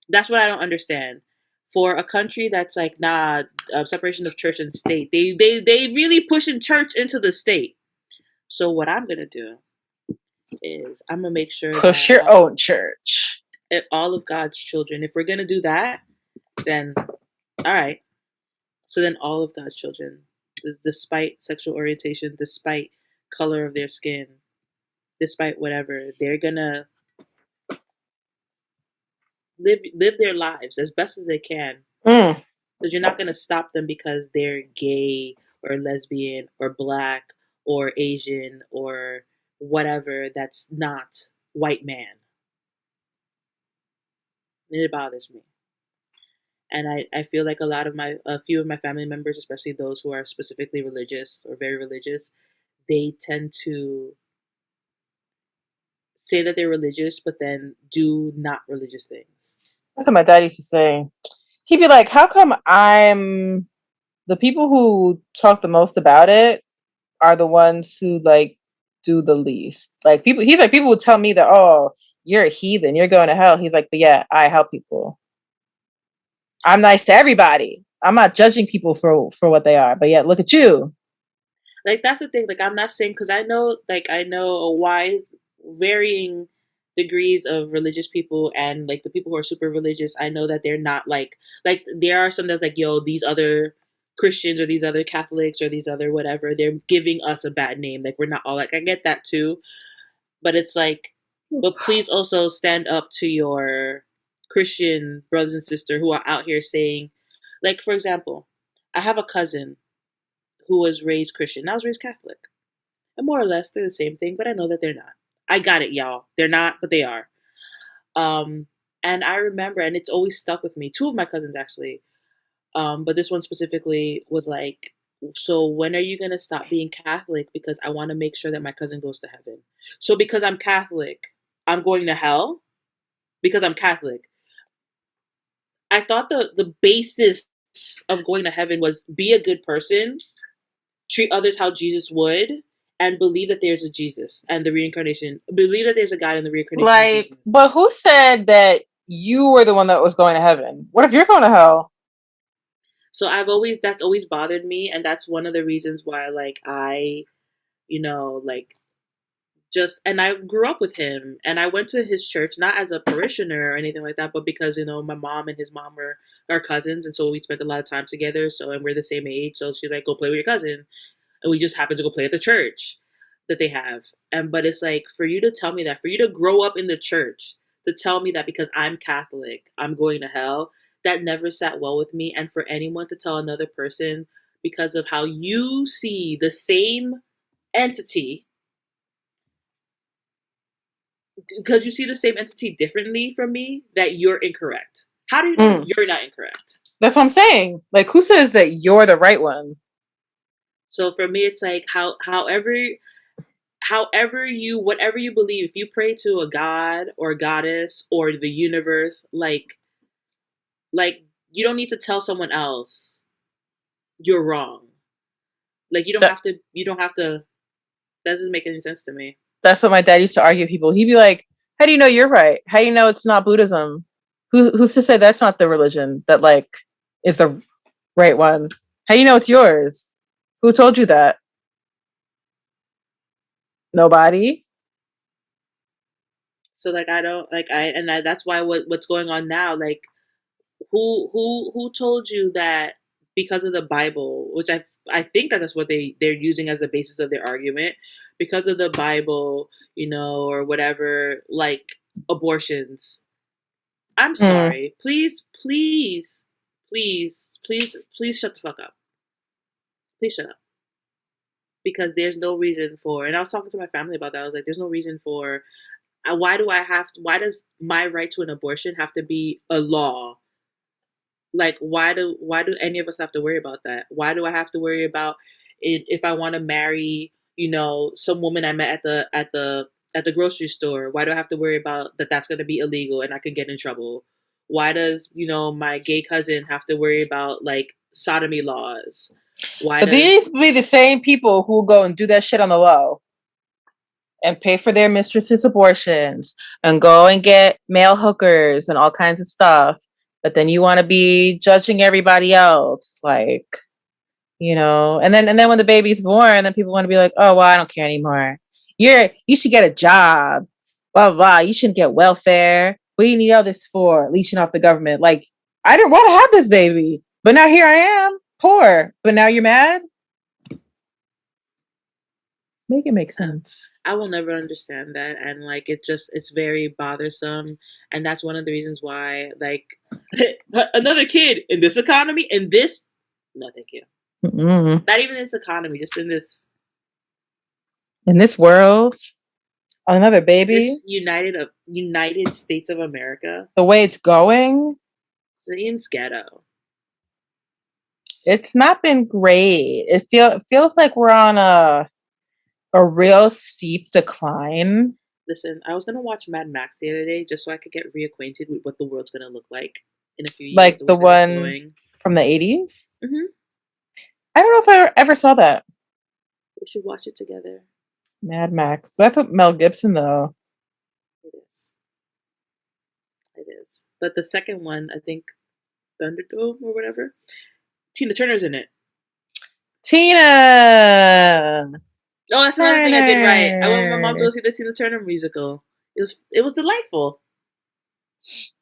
that's what I don't understand. For a country that's like, nah, separation of church and state, they really pushing church into the state. So what I'm gonna do is I'm gonna make sure push that your own church. all of God's children, if we're gonna do that, then all right. So then all of God's children, despite sexual orientation, despite color of their skin, despite whatever, they're gonna live their lives as best as they can. Mm. Because you're not going to stop them because they're gay or lesbian or black or Asian or whatever that's not white man. And it bothers me. And I feel like a few of my family members, especially those who are specifically religious or very religious, they tend to say that they're religious, but then do not religious things. That's what my dad used to say. He'd be like, "How come I'm the people who talk the most about it are the ones who like do the least?" Like people, he's like, people would tell me that, "Oh, you're a heathen, you're going to hell." He's like, "But yeah, I help people. I'm nice to everybody. I'm not judging people for what they are. But yeah, look at you." Like that's the thing. Like I'm not saying because I know a wide varying degrees of religious people and like the people who are super religious. I know that they're not like there are some that's like, yo, these other Christians or these other Catholics or these other whatever, they're giving us a bad name. Like we're not all like, I get that too, but it's like, but please also stand up to your Christian brothers and sisters who are out here saying, like for example, I have a cousin who was raised Christian. I was raised Catholic. And more or less, they're the same thing, but I know that they're not. I got it, y'all. They're not, but they are. Um, and I remember, and it's always stuck with me. Two of my cousins, actually, but this one specifically was like, so when are you going to stop being Catholic? Because I want to make sure that my cousin goes to heaven. So because I'm Catholic, I'm going to hell? Because I'm Catholic. I thought the basis of going to heaven was be a good person, treat others how Jesus would, and believe that there's a Jesus and the reincarnation. Believe that there's a God in the reincarnation of Like, Jesus. but who said that you were the one that was going to heaven? What if you're going to hell? So that's always bothered me, and that's one of the reasons why like I, you know, like just and I grew up with him and I went to his church not as a parishioner or anything like that, but because you know my mom and his mom were our cousins, and so we spent a lot of time together. So and we're the same age, so she's like, go play with your cousin, and we just happened to go play at the church that they have. And but it's like for you to tell me that, for you to grow up in the church, to tell me that because I'm Catholic, I'm going to hell, that never sat well with me. And for anyone to tell another person because of how you see the same entity, because you see the same entity differently from me, that you're incorrect. How do you know Mm. you're not incorrect? That's what I'm saying. Like, who says that you're the right one? So for me, it's like however you whatever you believe, if you pray to a god or a goddess or the universe, like you don't need to tell someone else you're wrong. Like That, you don't have to that doesn't make any sense to me. that's what my dad used to argue with people. He'd be like, "How do you know you're right? How do you know it's not Buddhism? Who's to say that's not the religion that like is the right one. How do you know it's yours? Who told you that? Nobody. So like I don't like that's why what's going on now, like who told you that because of the Bible, which I think that that's what they're using as the basis of their argument, because of the Bible, or whatever, like abortions. I'm Mm. sorry. Please, please, please, please, please shut the fuck up. Please shut up. Because there's no reason for, and I was talking to my family about that. I was like, there's no reason for, why does my right to an abortion have to be a law? Like, why do any of us have to worry about that? Why do I have to worry about it if I want to marry, some woman I met at the grocery store? Why do I have to worry about that? That's going to be illegal and I could get in trouble. Why does my gay cousin have to worry about like sodomy laws? Why But these does be the same people who go and do that shit on the low and pay for their mistresses' abortions and go and get male hookers and all kinds of stuff. But then you want to be judging everybody else, like, and then when the baby's born, then people want to be like, oh well, I don't care anymore. You should get a job, blah blah blah. You shouldn't get welfare. What do you need all this for? Leeching off the government. Like, I didn't want to have this baby, but now here I am, poor. But now you're mad. Make it make sense. I will never understand that, and like it's very bothersome, and that's one of the reasons why like another kid in this economy, in this, no thank you, Mm-mm. not even in this economy, just in In this world, another baby, this United States of America, the way it's going, seems ghetto. it's not been great. It feels like we're on a real steep decline. Listen, I was gonna watch Mad Max the other day just so I could get reacquainted with what the world's gonna look like in a few years, Like the the way that it's one going. from the 80s. Mm-hmm. I don't know if I ever saw that. We should watch it together. Mad Max. But I thought Mel Gibson, though. It is. It is. But the second one, I think Thunderdome or whatever. Tina Turner's in it. Tina Oh, that's another thing I did right. I went with my mom to go Turner. see the Tina Turner musical. It was delightful. It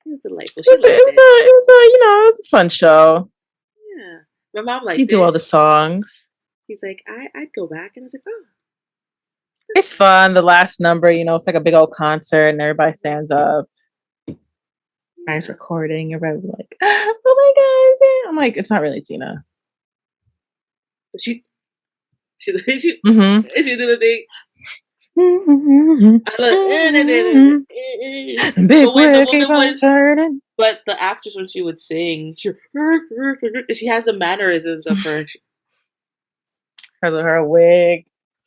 was delightful. She liked it. It was a fun show. Yeah. My mom You liked do all it. the songs. She's like, I'd go back, and I was like, oh, It's fun. The last number, it's like a big old concert and everybody stands up. Nice yeah. recording. Everybody was like, oh my God. I'm like, it's not really Tina. But she Mm-hmm. she did the thing. Mm-hmm. I love, Big but when the wheel keep woman on would, turning. but the actress when she would sing, she has the mannerisms of her. Her wig.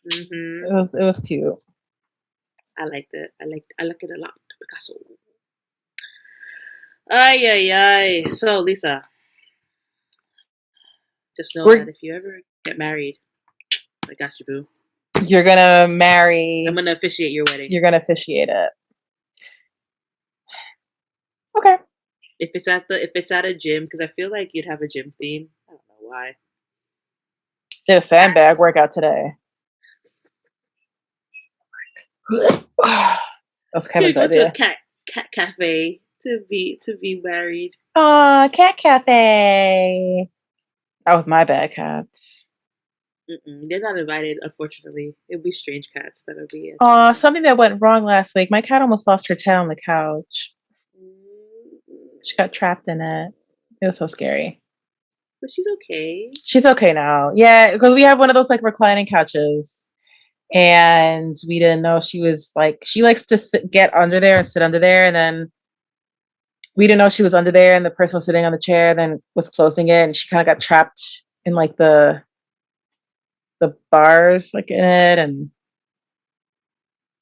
Mm-hmm. It was cute. I liked it. I like it a lot. Picasso. Ay ay ay. So Lisa, just know that We're if you ever get married, I got you, boo. you're gonna marry. I'm gonna officiate your wedding. You're gonna officiate it. Okay. If it's at a gym, because I feel like you'd have a gym theme. I don't know why. Did a sandbag Cats. workout today. That was You're Kevin's gonna go to a idea. cat cafe to be married. Aw, cat cafe. That was my bad, cats. They're not invited, unfortunately. It'll be strange cats that'll be at your Aw, wedding. something that went wrong last week. My cat almost lost her tail on the couch. She got trapped in it. It was so scary. But she's okay. She's okay now. Yeah, because we have one of those like reclining couches. And we didn't know she likes to get under there and sit under there. And then we didn't know she was under there. And the person was sitting on the chair, then was closing it. And she kind of got trapped in like the bars like in it. And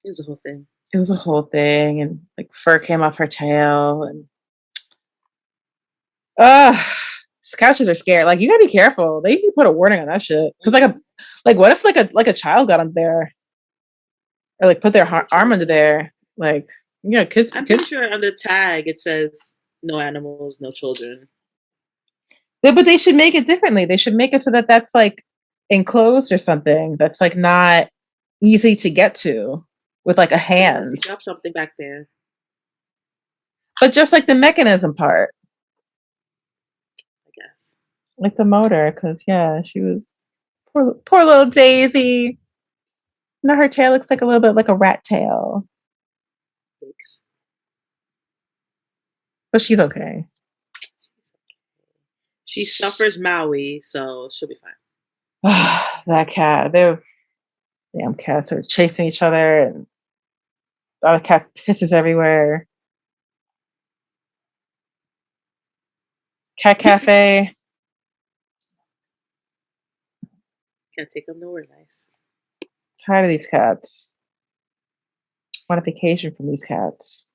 It was a whole thing. it was a whole thing. And like fur came off her tail. And couches are scary. Like, you gotta be careful. They need to put a warning on that shit. Because what if like a child got on there or like put their arm under there? Like, kids. I'm pretty sure on the tag it says no animals, no children. But they should make it differently. They should make it so that that's like enclosed or something. That's like not easy to get to with like a Yeah, if hand. you drop something back there, But just like the mechanism part, I guess. like the motor, because yeah, she was poor little Daisy. Now her tail looks like a little bit like a rat tail, Thanks. but she's okay. She suffers Maui, so she'll be fine. That cat, they damn cats are chasing each other, and the other cat pisses everywhere. Cat cafe. Can't take them nowhere nice. Tired of these cats. Want a vacation from these cats.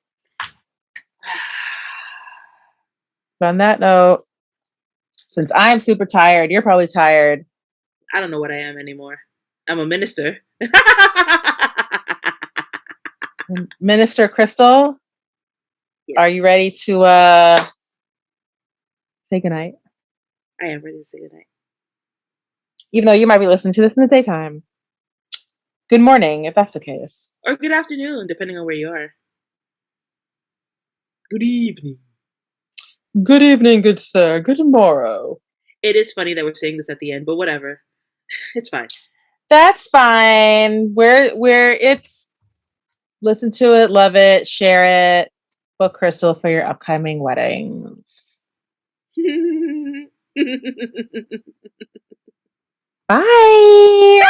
But on that note, since I'm super tired, you're probably tired. I don't know what I am anymore. I'm a minister. Minister Crystal, Yes, are you ready to say goodnight? I am ready to say goodnight. Even though you might be listening to this in the daytime. Good morning, if that's the case. Or good afternoon, depending on where you are. Good evening. Good evening, good sir. Good morrow. It is funny that we're saying this at the end, but whatever. It's fine. That's fine. We're it's listen to it, love it, share it. Book Crystal for your upcoming weddings. Bye.